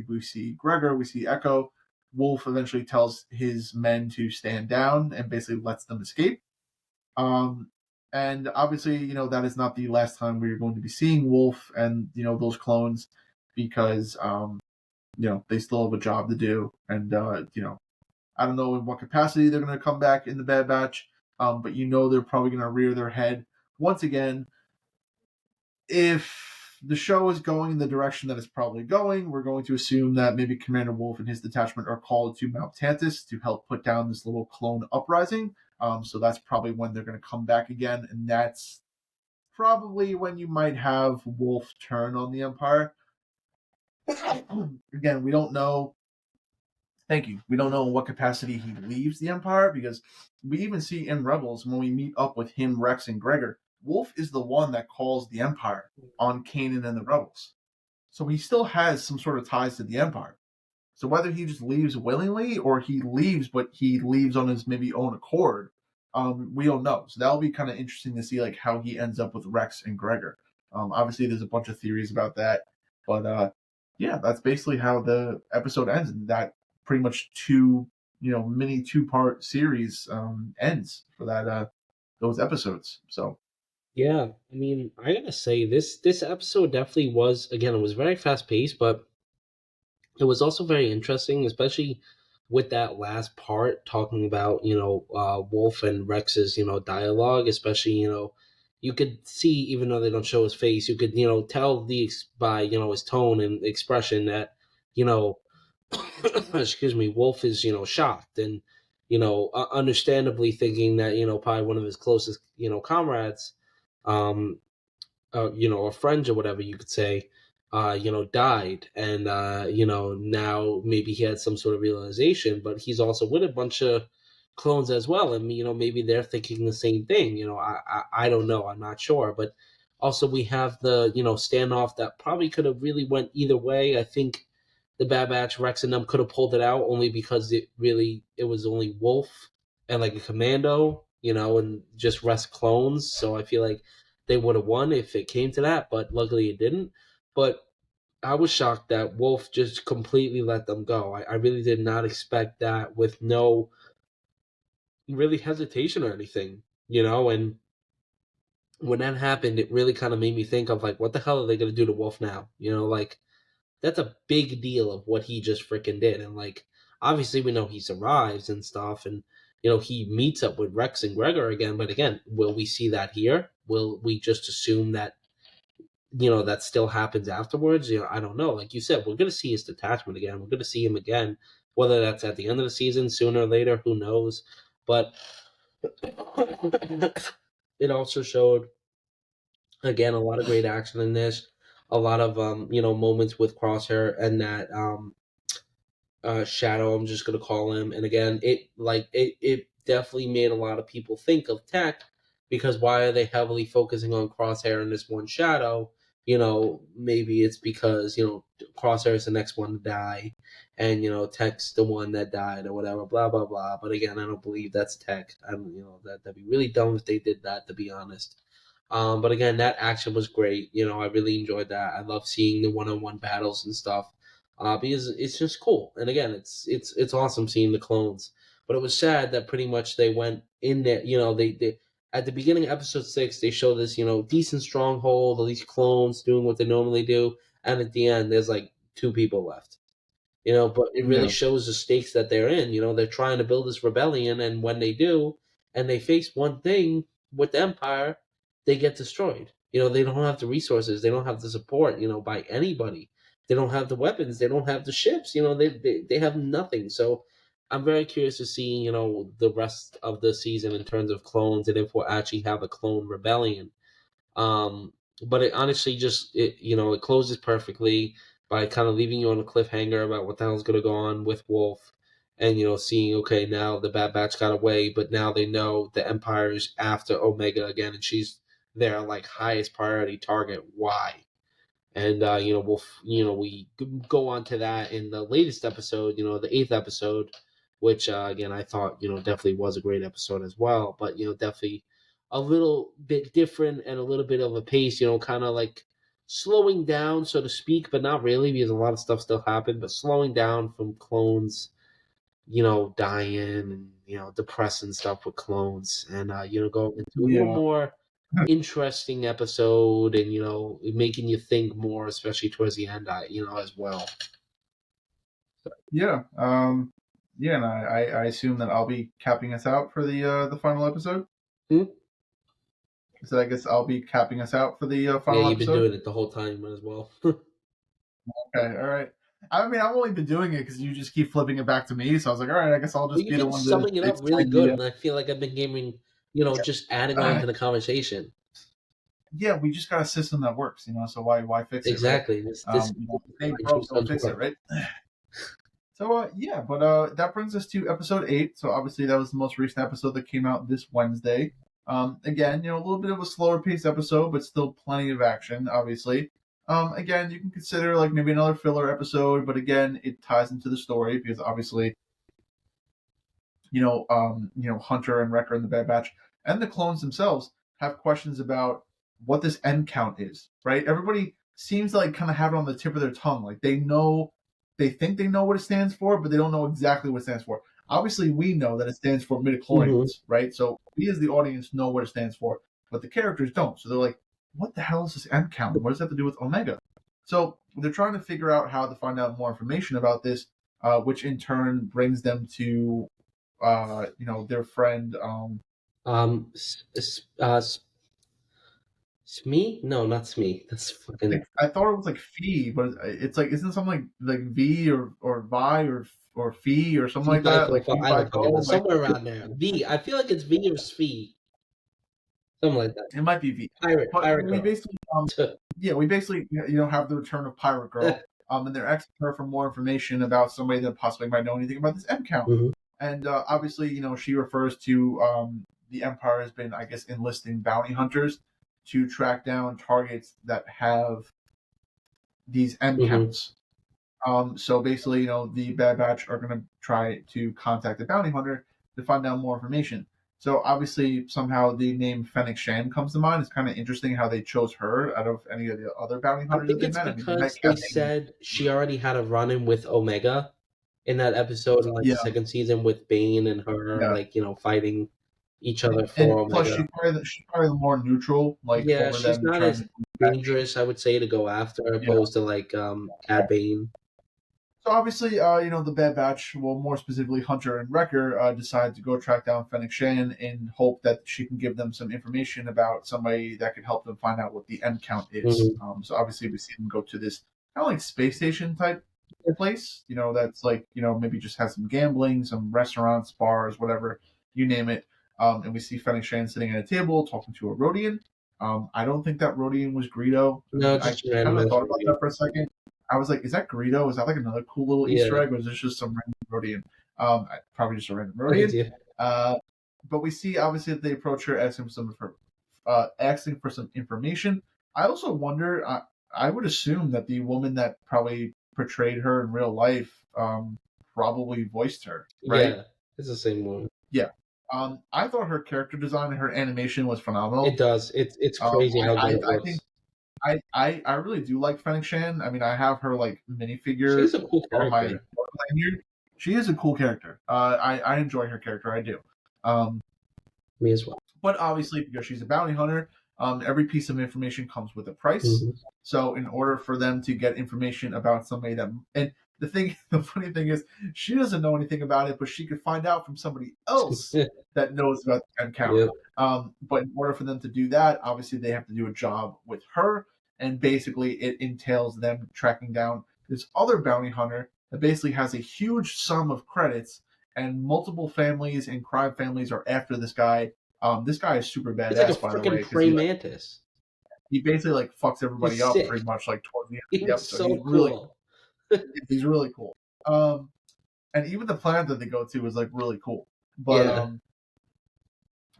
we see Gregor, we see Echo, Wolf eventually tells his men to stand down and basically lets them escape. And obviously, that is not the last time we're going to be seeing Wolf and, those clones because, they still have a job to do. And, I don't know in what capacity they're going to come back in the Bad Batch, but they're probably going to rear their head once again. If the show is going in the direction that it's probably going, we're going to assume that maybe Commander Wolf and his detachment are called to Mount Tantiss to help put down this little clone uprising. So that's probably when they're going to come back again, and that's probably when you might have Wolf turn on the Empire. Again, we don't know. Thank you. We don't know in what capacity he leaves the Empire, because we even see in Rebels when we meet up with him, Rex, and Gregor, Wolf is the one that calls the Empire on Kanan and the Rebels. So he still has some sort of ties to the Empire. So whether he just leaves willingly or he leaves, but he leaves on his maybe own accord, we don't know. So that'll be kind of interesting to see how he ends up with Rex and Gregor. Obviously, there's a bunch of theories about that. But that's basically how the episode ends. And that pretty much mini 2-part series ends for that those episodes. So Yeah, I mean, I gotta say this episode definitely was, again, it was very fast paced, but it was also very interesting, especially with that last part talking about Wolf and Rex's dialogue, especially you could see, even though they don't show his face, you could tell by his tone and expression that you know excuse me, Wolf is shocked and understandably thinking that probably one of his closest comrades, um or friends or whatever you could say, died, and now maybe he had some sort of realization, but he's also with a bunch of clones as well, and maybe they're thinking the same thing. I don't know, I'm not sure, but also we have the standoff that probably could have really went either way. I think the Bad Batch, Rex and them could have pulled it out only because it was only Wolf and like a commando, and just rest clones. So I feel like they would have won if it came to that, but luckily it didn't. But I was shocked that Wolf just completely let them go. I really did not expect that with no really hesitation or anything, and when that happened, it really kind of made me think of like, what the hell are they going to do to Wolf now? Like, that's a big deal of what he just freaking did. And like, obviously we know he survives and stuff, and he meets up with Rex and Gregor again. But again, will we see that here? Will we just assume that that still happens afterwards? I don't know. Like you said, we're going to see his detachment again. We're going to see him again, whether that's at the end of the season, sooner or later, who knows. But it also showed, again, a lot of great action in this, a lot of moments with Crosshair and that Shadow, I'm just gonna call him. And again, it definitely made a lot of people think of Tech, because why are they heavily focusing on Crosshair and this one Shadow? Maybe it's because Crosshair is the next one to die, and Tech's the one that died or whatever. Blah blah blah. But again, I don't believe that's Tech. I don't. That'd be really dumb if they did that, to be honest. But again, that action was great. I really enjoyed that. I love seeing the one-on-one battles and stuff, because it's just cool. And again, it's awesome seeing the clones. But it was sad that pretty much they went in there. They at the beginning of episode 6, they show this decent stronghold, all these clones doing what they normally do, and at the end, there's like 2 people left. But it really Yeah, shows the stakes that they're in. They're trying to build this rebellion, and when they do, and they face one thing with the Empire, they get destroyed. They don't have the resources, they don't have the support, by anybody. They don't have the weapons, they don't have the ships, they have nothing. So I'm very curious to see, the rest of the season in terms of clones, and if we'll actually have a clone rebellion. um, but it honestly just it closes perfectly by kind of leaving you on a cliffhanger about what the hell's going to go on with Wolf, and seeing, okay, now the Bad Batch got away, but now they know the Empire is after Omega again, and she's their like highest priority target. Why? And we go on to that in the latest episode, the 8th episode, which again I thought definitely was a great episode as well, but definitely a little bit different and a little bit of a pace, kind of like slowing down, so to speak, but not really, because a lot of stuff still happened, but slowing down from clones dying, and depressing stuff with clones, and go into a little yeah, more interesting episode, and making you think more, especially towards the end, as well. yeah. Yeah, and I assume that I'll be capping us out for the final episode. Hmm? So I guess I'll be capping us out for the Yeah, final you've been episode. doing it the whole time, as well. Okay, all right. I mean, I've only been doing it because you just keep flipping it back to me. So I was like, all right, I guess I'll Well, just you've be the been one to summing it up really explain good, the. and I feel like I've been giving just adding on Uh, to the conversation. yeah, we just got a system that works, So why fix it, right? Exactly. This If it ain't true broke, don't son's fix it, work. right? So yeah, but that brings us to episode 8. So obviously that was the most recent episode that came out this Wednesday. Again, a little bit of a slower paced episode, but still plenty of action. Obviously, again, you can consider like maybe another filler episode, but again, it ties into the story because obviously Hunter and Wrecker and the Bad Batch and the clones themselves have questions about what this end count is, right? Everybody seems to like kind of have it on the tip of their tongue. Like they think they know what it stands for, but they don't know exactly what it stands for. Obviously, we know that it stands for Hmm. midichlorians, right? So we as the audience know what it stands for. but the characters don't. So they're like, what the hell is this M count? What does that have to do with Omega? So they're trying to figure out how to find out more information about this, which in turn brings them to, their friend. Smee? No, not Smee. That's fucking. I thought it was like Fee, but it's like isn't something like V or Vi or Fee or something like that? Like Fee I Fi don't fucking know. Fo. Like Somewhere around there. V. I feel like it's V or Svee. Something like that. it might be V. But Pirate we girl. basically have the return of Pirate Girl. And they're asking her for more information about somebody that possibly might know anything about this M count. Mhm. And obviously, she refers to the Empire has been, I guess, enlisting bounty hunters to track down targets that have these M counts. So basically, the Bad Batch are going to try to contact the bounty hunter to find out more information. So obviously, somehow the name Fennec Shan comes to mind. It's kind of interesting how they chose her out of any of the other bounty I hunters that think they it's met. I mean, they met because they Cassidy. said she already had a run-in with Omega in that episode in the second season with Bane and her, fighting each other for And Omega. plus, she's probably the more neutral, Yeah, over she's them not trying as to. dangerous, I would say, to go after opposed to Cad Bane. So obviously, the Bad Batch, well, more specifically Hunter and Wrecker, decide to go track down Fennec Shan in hope that she can give them some information about somebody that could help them find out what the M count is. So obviously, we see them go to this kind of like space station type place. That's like maybe just has some gambling, some restaurants, bars, whatever you name it. And we see Fennec Shan sitting at a table talking to a Rhodian. I don't think that Rhodian was Greedo. No, I just kind random. of thought about that for a second. I was like, is that Greedo? Is that like another cool little Easter egg, or is this just some random Rhodian? Probably just a random Rhodian. But we see obviously that they approach her, asking for some information. I also wonder. I would assume that the woman that probably portrayed her in real life probably voiced her, right? Yeah, it's the same one. Yeah. I thought her character design and her animation was phenomenal. It does. It's crazy how good it looks. I think I really do like Fennec Shan. I mean, I have her like minifigure She's a cool on my character. lanyard. She is a cool character. I enjoy her character. I do. Me as well. But obviously, because she's a bounty hunter, every piece of information comes with a price. So, in order for them to get information about somebody and the funny thing is, she doesn't know anything about it, but she could find out from somebody else that knows about the M count. Yep. But in order for them to do that, obviously they have to do a job with her, and basically it entails them tracking down this other bounty hunter that basically has a huge sum of credits, and multiple families and crime families are after this guy. This guy is super badass, He's like a by the way. freaking praying mantis. He basically like fucks everybody He's up sick. pretty much like towards the end of the episode. So He's really cool. He's really cool. And even the planet that they go to is like really cool. But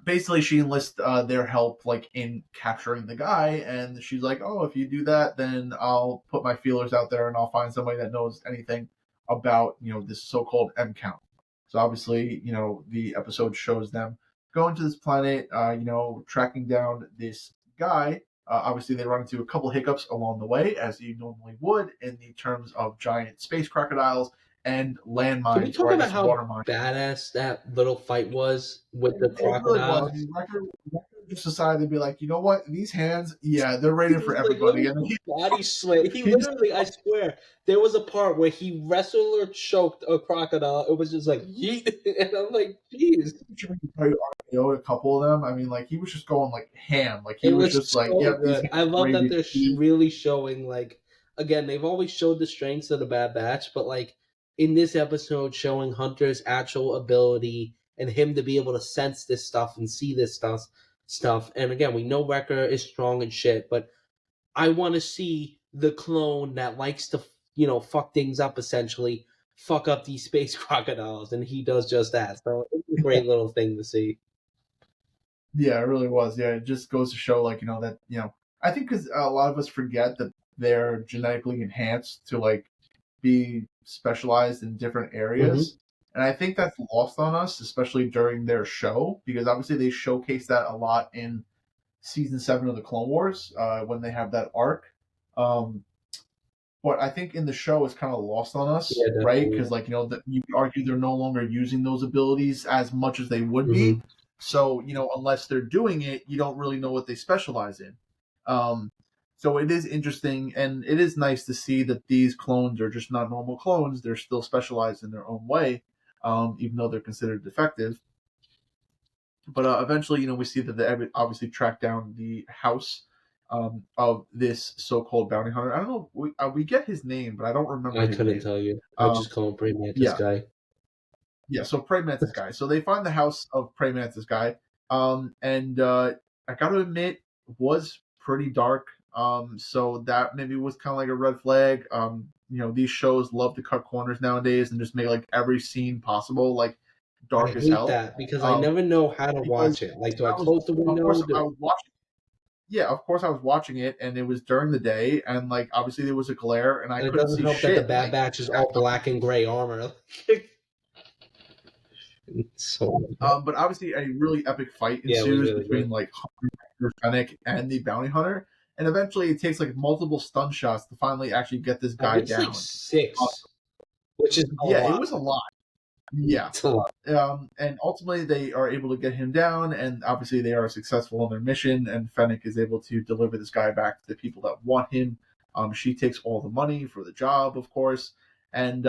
basically she enlists their help like in capturing the guy, and she's like, oh, if you do that, then I'll put my feelers out there and I'll find somebody that knows anything about this so-called M count. So obviously, the episode shows them going to this planet, tracking down this guy. Obviously, they run into a couple hiccups along the way, as you normally would in the terms of giant space crocodiles and landmines. Can we talk about how badass that little fight was with the crocodiles? Really Wrecker just decided to be like, you know what? These hands, they're rated for everybody. And he body slam. He literally, I swear, there was a part where he wrestled or choked a crocodile. It was just like, yeet. And I'm like, jeez. A couple of them. I mean, like he was just going like ham. Like he was just so like, yeah. I love that they're really showing like, again, they've always showed the strengths of the Bad Batch, but like in this episode, showing Hunter's actual ability and him to be able to sense this stuff and see this stuff. And again, we know Wrecker is strong and shit, but I want to see the clone that likes to, fuck things up essentially, fuck up these space crocodiles, and he does just that. So it's a great little thing to see. Yeah, it really was. Yeah, it just goes to show, like, that, I think because a lot of us forget that they're genetically enhanced to, like, be specialized in different areas. And I think that's lost on us, especially during their show, because obviously they showcase that a lot in season 7 of the Clone Wars when they have that arc. But I think in the show it's kind of lost on us, right? Because, like, you could argue they're no longer using those abilities as much as they would be. So, unless they're doing it, you don't really know what they specialize in. Um, so it is interesting, and it is nice to see that these clones are just not normal clones. They're still specialized in their own way, even though they're considered defective. But eventually, we see that they obviously track down the house of this so-called bounty hunter. I don't know. We get his name, but I don't remember I his couldn't name. tell you. I just call him Prey Mantis Yeah, guy. yeah. So Prey Mantis guy. So they find the house of Prey Mantis guy, and I got to admit, was pretty dark. So that maybe was kind of like a red flag. These shows love to cut corners nowadays and just make like every scene possible like I dark as hate hell. that because I Um, never know how to because watch it. Like, do I I was, close the of course, window? I was watching. Yeah, of course, I was watching it, and it was during the day, and like obviously there was a glare, and I And it couldn't doesn't see help that the shit. Bad Batch is all black and gray armor. So But obviously, a really epic fight yeah, it was ensues really between good. like Hunter Fennec and the bounty hunter, and eventually it takes like multiple stun shots to finally actually get this At guy least like down. Uh, 6, which is a yeah, it lot. was a lot. Yeah. It's a lot. And ultimately, they are able to get him down, and obviously, they are successful in their mission. And Fennec is able to deliver this guy back to the people that want him. She takes all the money for the job, of course, and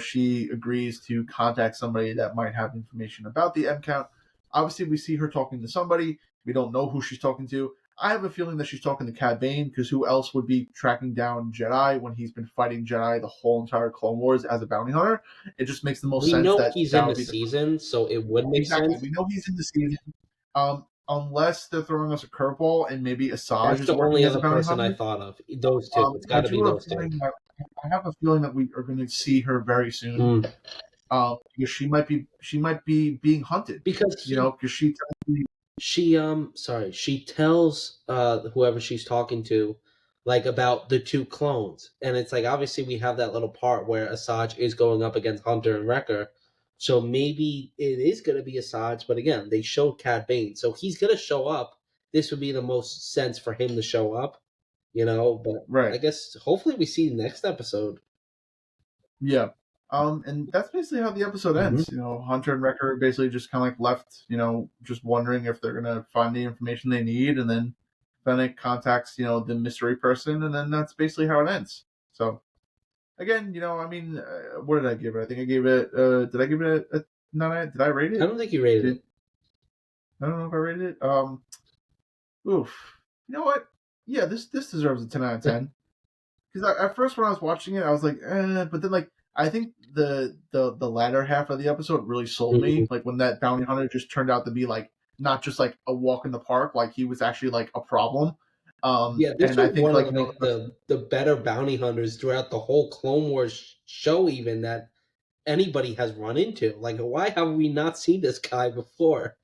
she agrees to contact somebody that might have information about the M count. Obviously, we see her talking to somebody. We don't know who she's talking to. I have a feeling that she's talking to Cad Bane, because who else would be tracking down Jedi when he's been fighting Jedi the whole entire Clone Wars as a bounty hunter? It just makes the most We sense know that he's that in would the be the season, so it would make exactly. sense. We know he's in the season, unless they're throwing us a curveball and maybe Asajj That's is the working only as a other bounty person I hunter. thought of. Those two. It's got I to be do have a those two. feeling that I have a feeling that we are going to see her very soon, Mm. because she might be being hunted. Because Because she tells whoever she's talking to like about the two clones, and it's like obviously we have that little part where Asajj is going up against Hunter and Wrecker, so maybe it is going to be Asajj, but again they showed Cad Bane, so he's going to show up. This would be the most sense for him to show up, but I right. guess hopefully we see next episode. Yeah. And that's basically how the episode Mm-hmm. ends. Hunter and Wrecker basically just kind of like left, just wondering if they're gonna find the information they need, and then Fennec contacts, the mystery person, and then that's basically how it ends. So again, I mean, what did I give it? I think I gave it. Did I give it a 9? Did I rate I it? don't think you rated Did it. I don't know if I rated it. Oof. You know what? Yeah, this deserves a 10 out of 10. Because at first when I was watching it, I was like, but then like I think the latter half of the episode really sold Mhm. me. Like when that bounty hunter just turned out to be like not just like a walk in the park, like he was actually like a problem. Yeah, this And I was think one like of like the better bounty hunters throughout the whole Clone Wars show, even that anybody has run into. Like, why have we not seen this guy before?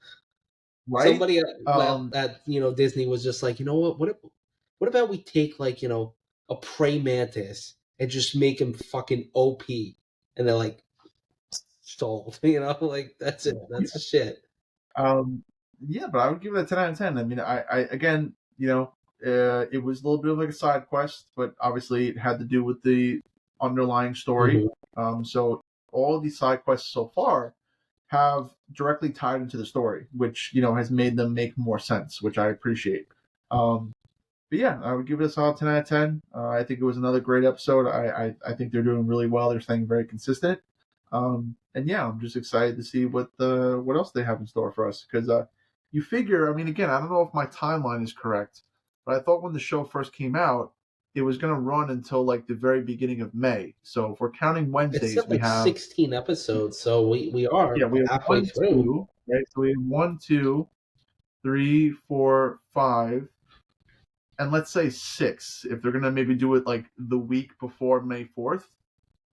right, Somebody at Disney was just like, you know what? What about we take like a prey mantis and just make him fucking OP, and they're like sold. Like that's it. That's the shit. um, yeah, but I would give it a 10 out of 10. I mean, I again, it was a little bit of like a side quest, but obviously it had to do with the underlying story. Hmm. So all of these side quests so far have directly tied into the story, which has made them make more sense, which I appreciate. Um, but yeah, I would give it a solid 10 out of 10. I think it was another great episode. I think they're doing really well. They're staying very consistent. And yeah, I'm just excited to see what else they have in store for us. Because you figure, I mean, again, I don't know if my timeline is correct, but I thought when the show first came out, it was going to run until like the very beginning of May. So if we're counting It Wednesdays, said we like have 16 episodes, so we are yeah, we have halfway one, through. two, right? So we have 1, 2, 3, 4, 5, and let's say 6. If they're gonna maybe do it like the week before May 4th,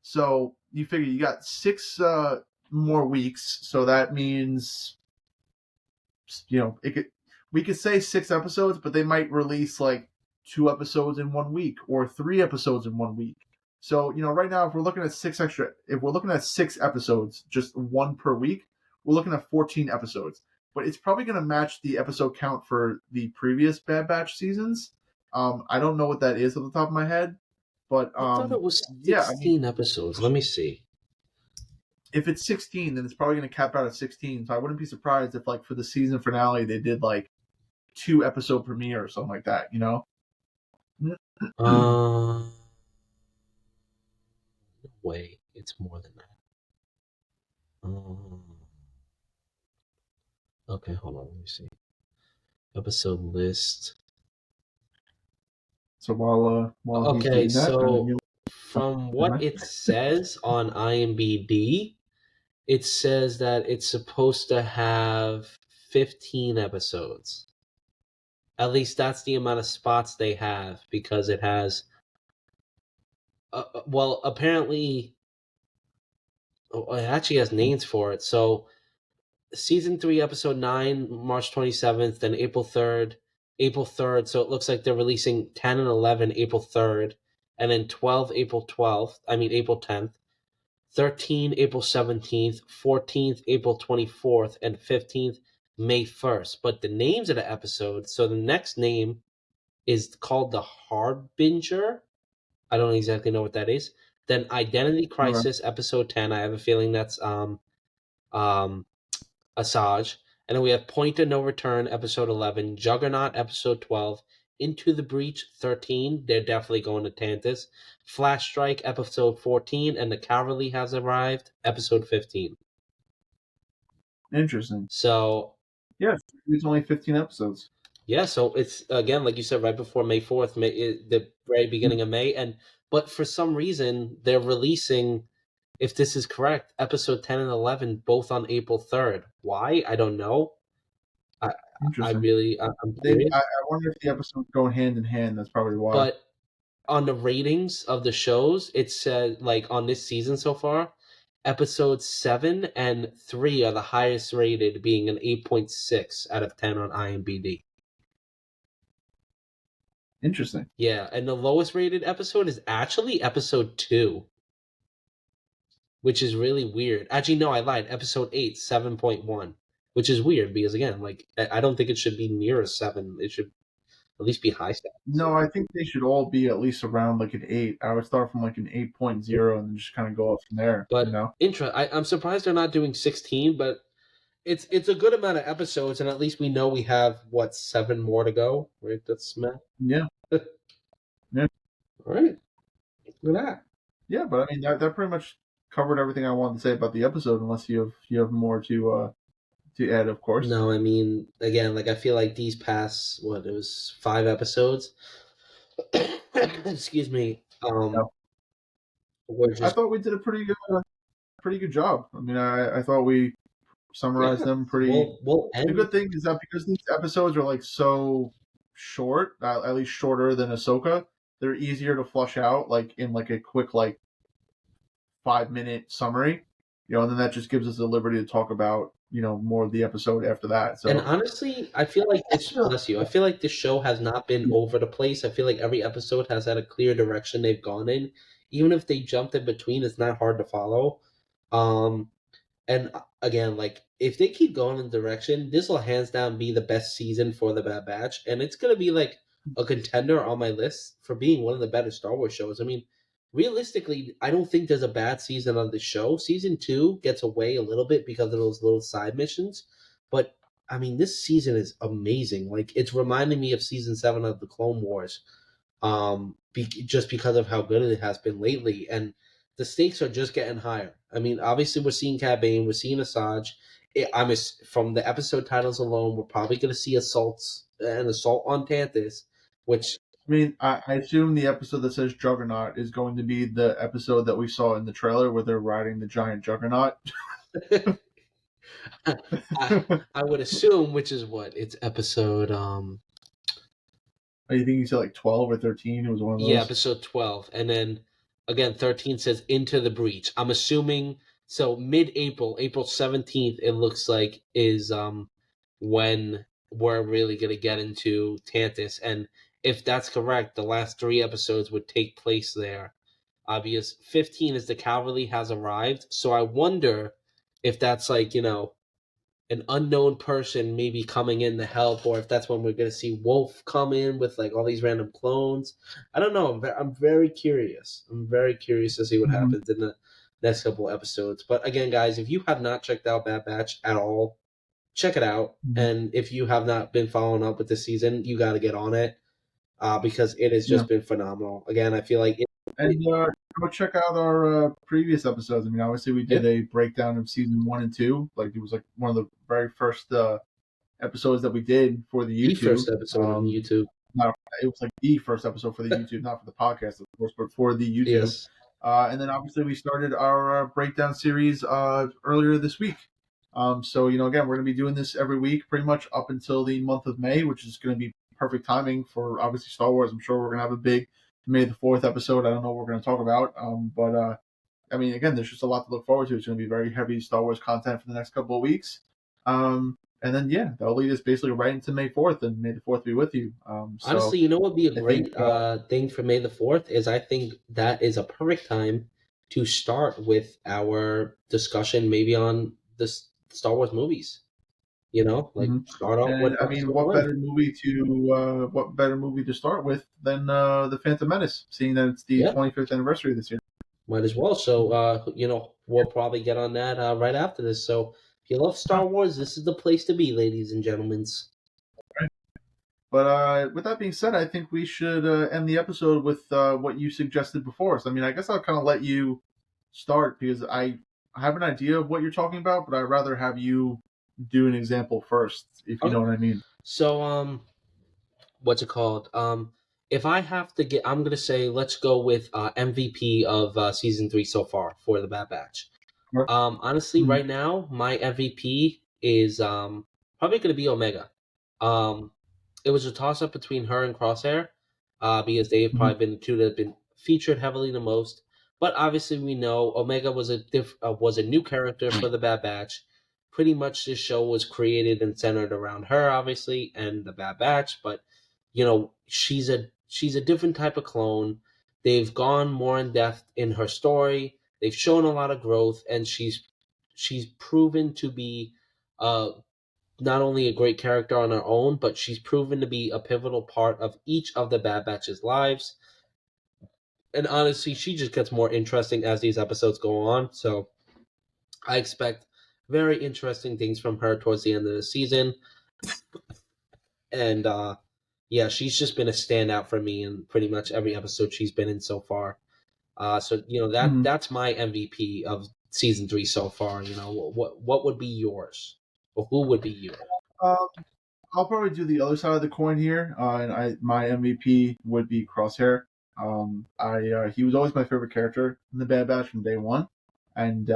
so you figure you got 6 more weeks. So that means we could say 6 episodes, but they might release like 2 episodes in 1 week or 3 episodes in 1 week. So right now, if we're looking at 6 episodes, just one per week, we're looking at 14 episodes. But it's probably going to match the episode count for the previous Bad Batch seasons. I don't know what that is off the top of my head, but I thought it was yeah, I mean, 16 episodes. Let me see. if it's 16, then it's probably going to cap out at 16. So I wouldn't be surprised if, like, for the season finale, they did like 2 episode premiere or something like that. No way, it's more than that. Okay, hold on. Let me see. Episode list. So while he's Okay, doing that, so you'll from what it says on IMDb, it says that it's supposed to have 15 episodes. At least that's the amount of spots they have, because it has. Well, apparently, it actually has names for it. So, season 3, episode 9, March 27th, then April 3rd, April 3rd. So it looks like they're releasing 10 and 11 April 3rd, and then 12 April 12th. I mean, April 10th. 13 April 17th, 14th April 24th, and 15th May 1st. But the names of the episodes, so the next name is called The Harbinger. I don't exactly know what that is. Then Identity Crisis episode 10. I have a feeling that's um Asajj. And then we have Point of No Return episode 11, Juggernaut episode 12, Into the Breach 13. They're definitely going to Tantiss. Flash Strike episode 14, and The Cavalry Has Arrived episode 15. Interesting. So, yeah, it's only 15 episodes. Yeah, so it's, again, like you said, right before May 4th, the very beginning of May. But for some reason, they're releasing, if this is correct, episode 10 and 11 both on April 3rd. Why? I don't know. I'm curious. I wonder if the episodes go hand in hand. That's probably why. But on the ratings of the shows, it said, like, on this season so far, episodes 7 and 3 are the highest rated, being an 8.6 out of 10 on IMDb. Interesting. Yeah, and the lowest rated episode is actually episode 2, which is really weird. Actually, no, I lied. Episode 8, 7.1, which is weird because, again, like, I don't think it should be near a 7. It should at least be high stats. No, I think they should all be at least around like an 8. I would start from like an 8.0 and then just kind of go up from there. But I'm surprised they're not doing 16, but it's a good amount of episodes, and at least we know we have, 7 more to go, right? That's math. Yeah. Yeah. All right. Look at that. Yeah, but I mean that pretty much covered everything I wanted to say about the episode, unless you have more to add, of course. No, I mean, again, like, I feel like these past, it was 5 episodes. Excuse me. I thought we did a pretty good job. I mean, I thought we summarized them pretty. The good thing is that because these episodes are like so short, at least shorter than Ahsoka, they're easier to flush out, like in like a quick, like 5-minute summary, and then that just gives us the liberty to talk about more of the episode after that. So, and honestly, I feel like bless you. I feel like the show has not been over the place. I feel like every episode has had a clear direction they've gone in. Even if they jumped in between, it's not hard to follow. And again, like, if they keep going in the direction, this will hands down be the best season for the Bad Batch, and it's gonna be like a contender on my list for being one of the better Star Wars shows. I mean, realistically, I don't think there's a bad season on the show. Season 2 gets away a little bit because of those little side missions, but I mean, this season is amazing. Like, it's reminding me of season 7 of the Clone Wars, just because of how good it has been lately, and the stakes are just getting higher. I mean, obviously, we're seeing Cad Bane, we're seeing Asajj. From the episode titles alone, we're probably going to see assault on Tantiss, which, I mean, I assume the episode that says Juggernaut is going to be the episode that we saw in the trailer where they're riding the giant Juggernaut. I would assume, which is what it's episode. I think you said like 12 or 13. It was one of those. Yeah, episode 12, and then again 13 says Into the Breach. I'm assuming so. Mid-April, April 17th, it looks like is when we're really gonna get into Tantiss, and if that's correct, the last 3 episodes would take place there. Obvious 15 is The Cavalry Has Arrived, so I wonder if that's like, an unknown person maybe coming in to help, or if that's when we're going to see Wolf come in with like all these random clones. I don't know. I'm very curious. I'm very curious to see what happens in the next couple episodes. But again, guys, if you have not checked out Bad Batch at all, check it out. Mhm. And if you have not been following up with the season, you got to get on it because it has Yeah. just been phenomenal. Again, I feel like And go check out our previous episodes. I mean, obviously we yeah, did a breakdown of season 1 and 2. Like it was like one of the very first episodes that we did for the the YouTube. first episode on YouTube. Not, it was like the first episode for the YouTube, not for the podcast, of course, but for the YouTube. Yes. And then obviously we started our breakdown series earlier this week. So again, we're going to be doing this every week, pretty much up until the month of May, which is going to be perfect timing for obviously Star Wars. I'm sure we're going to have a big May the 4th episode. I don't know what we're going to talk about, but I mean, again, there's just a lot to look forward to. It's going to be very heavy Star Wars content for the next couple of weeks. And then, yeah, that'll lead us basically right into May 4th, and May the 4th be with you. Honestly, you know what would be a I think, great thing for May the 4th is I think that is a perfect time to start with our discussion maybe on the Star Wars movies. Like mhm. start out with And I mean, episode one. what better movie to start with than The Phantom Menace, seeing that it's the Yeah, 25th anniversary this year. might as well. So, we'll probably get on that right after this. So, if you love Star Wars, this is the place to be, ladies and gentlemen. But with that being said, I think we should end the episode with what you suggested before. So, I mean, I guess I'll kind of let you start because I have an idea of what you're talking about, but I'd rather have you do an example first, if you Okay. know what I mean. So, what's it called? If I have to get, I'm gonna say let's go with MVP of season 3 so far for the Bad Batch. Honestly, Mm-hmm. right now my MVP is probably gonna be Omega. Um, it was a toss up between her and Crosshair, because they've Mm-hmm. probably been the two that have been featured heavily the most. But obviously, we know Omega was was a new character for the Bad Batch. Pretty much, this show was created and centered around her, obviously, and the Bad Batch. But she's a different type of clone. They've gone more in depth in her story. They've shown a lot of growth, and she's proven to be uh, not only a great character on her own, but she's proven to be a pivotal part of each of the Bad Batch's lives. And honestly, she just gets more interesting as these episodes go on. So I expect very interesting things from her towards the end of the season. And yeah, she's just been a standout for me in pretty much every episode she's been in so far. So Mm-hmm. that's my MVP of season 3 so far. What would be yours, or who would be yours? Um, I'll probably do the other side of the coin here, and my MVP would be Crosshair. He was always my favorite character in the Bad Batch from day one, and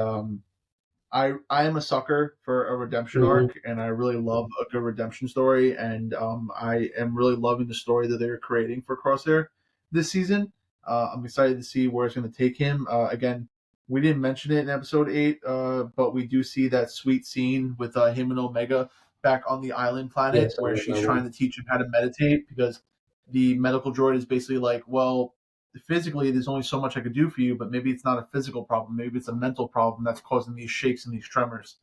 I am a sucker for a redemption Mhm. arc, and I really love a good redemption story, and I am really loving the story that they're creating for Crosshair this season. I'm excited to see where it's going to take him. Again, we didn't mention it in episode 8, but we do see that sweet scene with him and Omega back on the island planet Yes, I where love she's that one. trying to teach him how to meditate because the medical droid is basically like, well, physically there's only so much I could do for you, but maybe it's not a physical problem, maybe it's a mental problem that's causing these shakes and these tremors.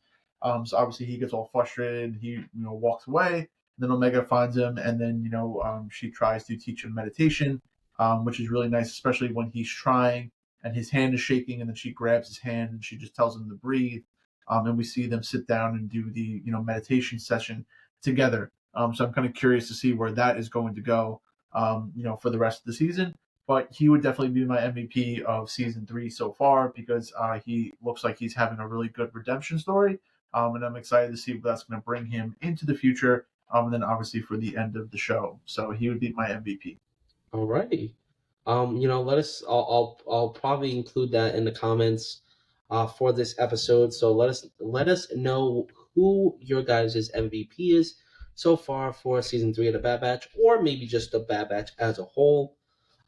So obviously he gets all frustrated, he walks away. Then Omega finds him, and then she tries to teach him meditation, which is really nice, especially when he's trying and his hand is shaking, and then she grabs his hand and she just tells him to breathe. And we see them sit down and do the meditation session together. So I'm kind of curious to see where that is going to go, for the rest of the season. But he would definitely be my MVP of season 3 so far because he looks like he's having a really good redemption story, and I'm excited to see what that's going to bring him into the future. And then obviously for the end of the show, so he would be my MVP. Alrighty. Let us. I'll probably include that in the comments for this episode. So let us know who your guys' MVP is so far for season 3 of the Bad Batch, or maybe just the Bad Batch as a whole.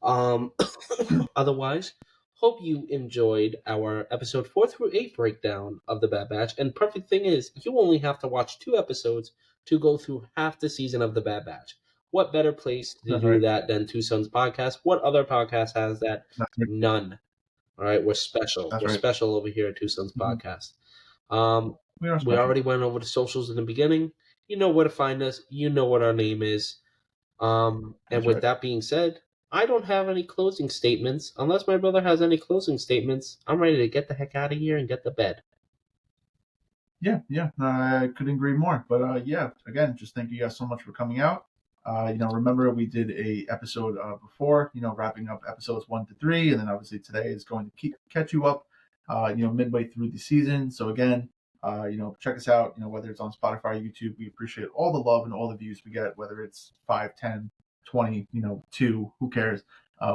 Um, Otherwise, hope you enjoyed our episode 4 through 8 breakdown of the Bad Batch. And perfect thing is, you only have to watch 2 episodes to go through half the season of the Bad Batch. What better place to That's do right. that than Two Sons Podcast? What other podcast has that? That's right. None. All right, we're special. That's We're right. special over here at Two Sons Mhm. Podcast. Um, We are we special. already went over the socials in the beginning. You know where to find us. You know what our name is. And That's with right. that being said, I don't have any closing statements. Unless my brother has any closing statements, I'm ready to get the heck out of here and get to bed. Yeah, I couldn't agree more. But yeah, again, just thank you guys so much for coming out. Remember we did a episode before, wrapping up episodes 1 to 3, and then obviously today is going to catch you up, midway through the season. So again, check us out. Whether it's on Spotify, YouTube, we appreciate all the love and all the views we get. Whether it's 5, 10, 20, 2, who cares?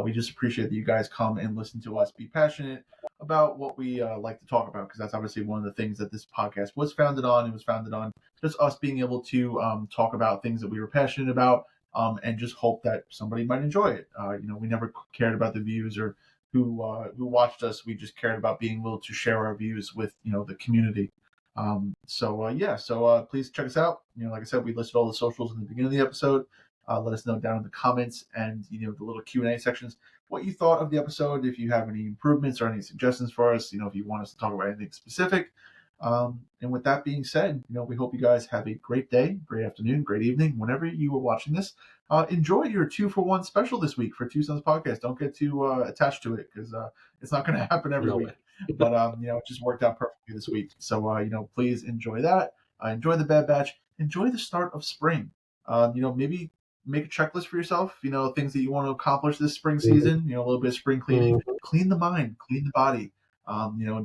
We just appreciate that you guys come and listen to us be passionate about what we like to talk about, because that's obviously one of the things that this podcast was founded on. It was founded on just us being able to talk about things that we were passionate about, and just hope that somebody might enjoy it. We never cared about the views or who watched us. We just cared about being able to share our views with the community. So please check us out. Like I said, we listed all the socials in the beginning of the episode. Let us know down in the comments and the little Q&A sections what you thought of the episode. If you have any improvements or any suggestions for us, if you want us to talk about anything specific. And with that being said, we hope you guys have a great day, great afternoon, great evening, whenever you are watching this. Enjoy your 2-for-1 special this week for Two Sons Podcast. Don't get too attached to it, because it's not going to happen every No week. way. But it just worked out perfectly this week. So please enjoy that. Enjoy the Bad Batch. Enjoy the start of spring. Maybe make a checklist for yourself. Things that you want to accomplish this spring season. A little bit of spring cleaning. Clean the mind, clean the body.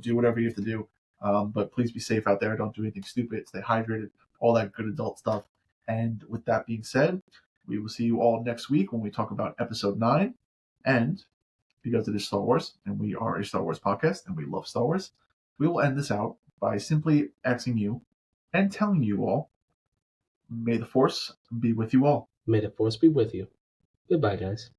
Do whatever you have to do. But please be safe out there. Don't do anything stupid. Stay hydrated. All that good adult stuff. And with that being said, we will see you all next week when we talk about episode 9. And because it is Star Wars, and we are a Star Wars podcast, and we love Star Wars, we will end this out by simply asking you and telling you all, may the Force be with you all. May the Force be with you. Goodbye, guys.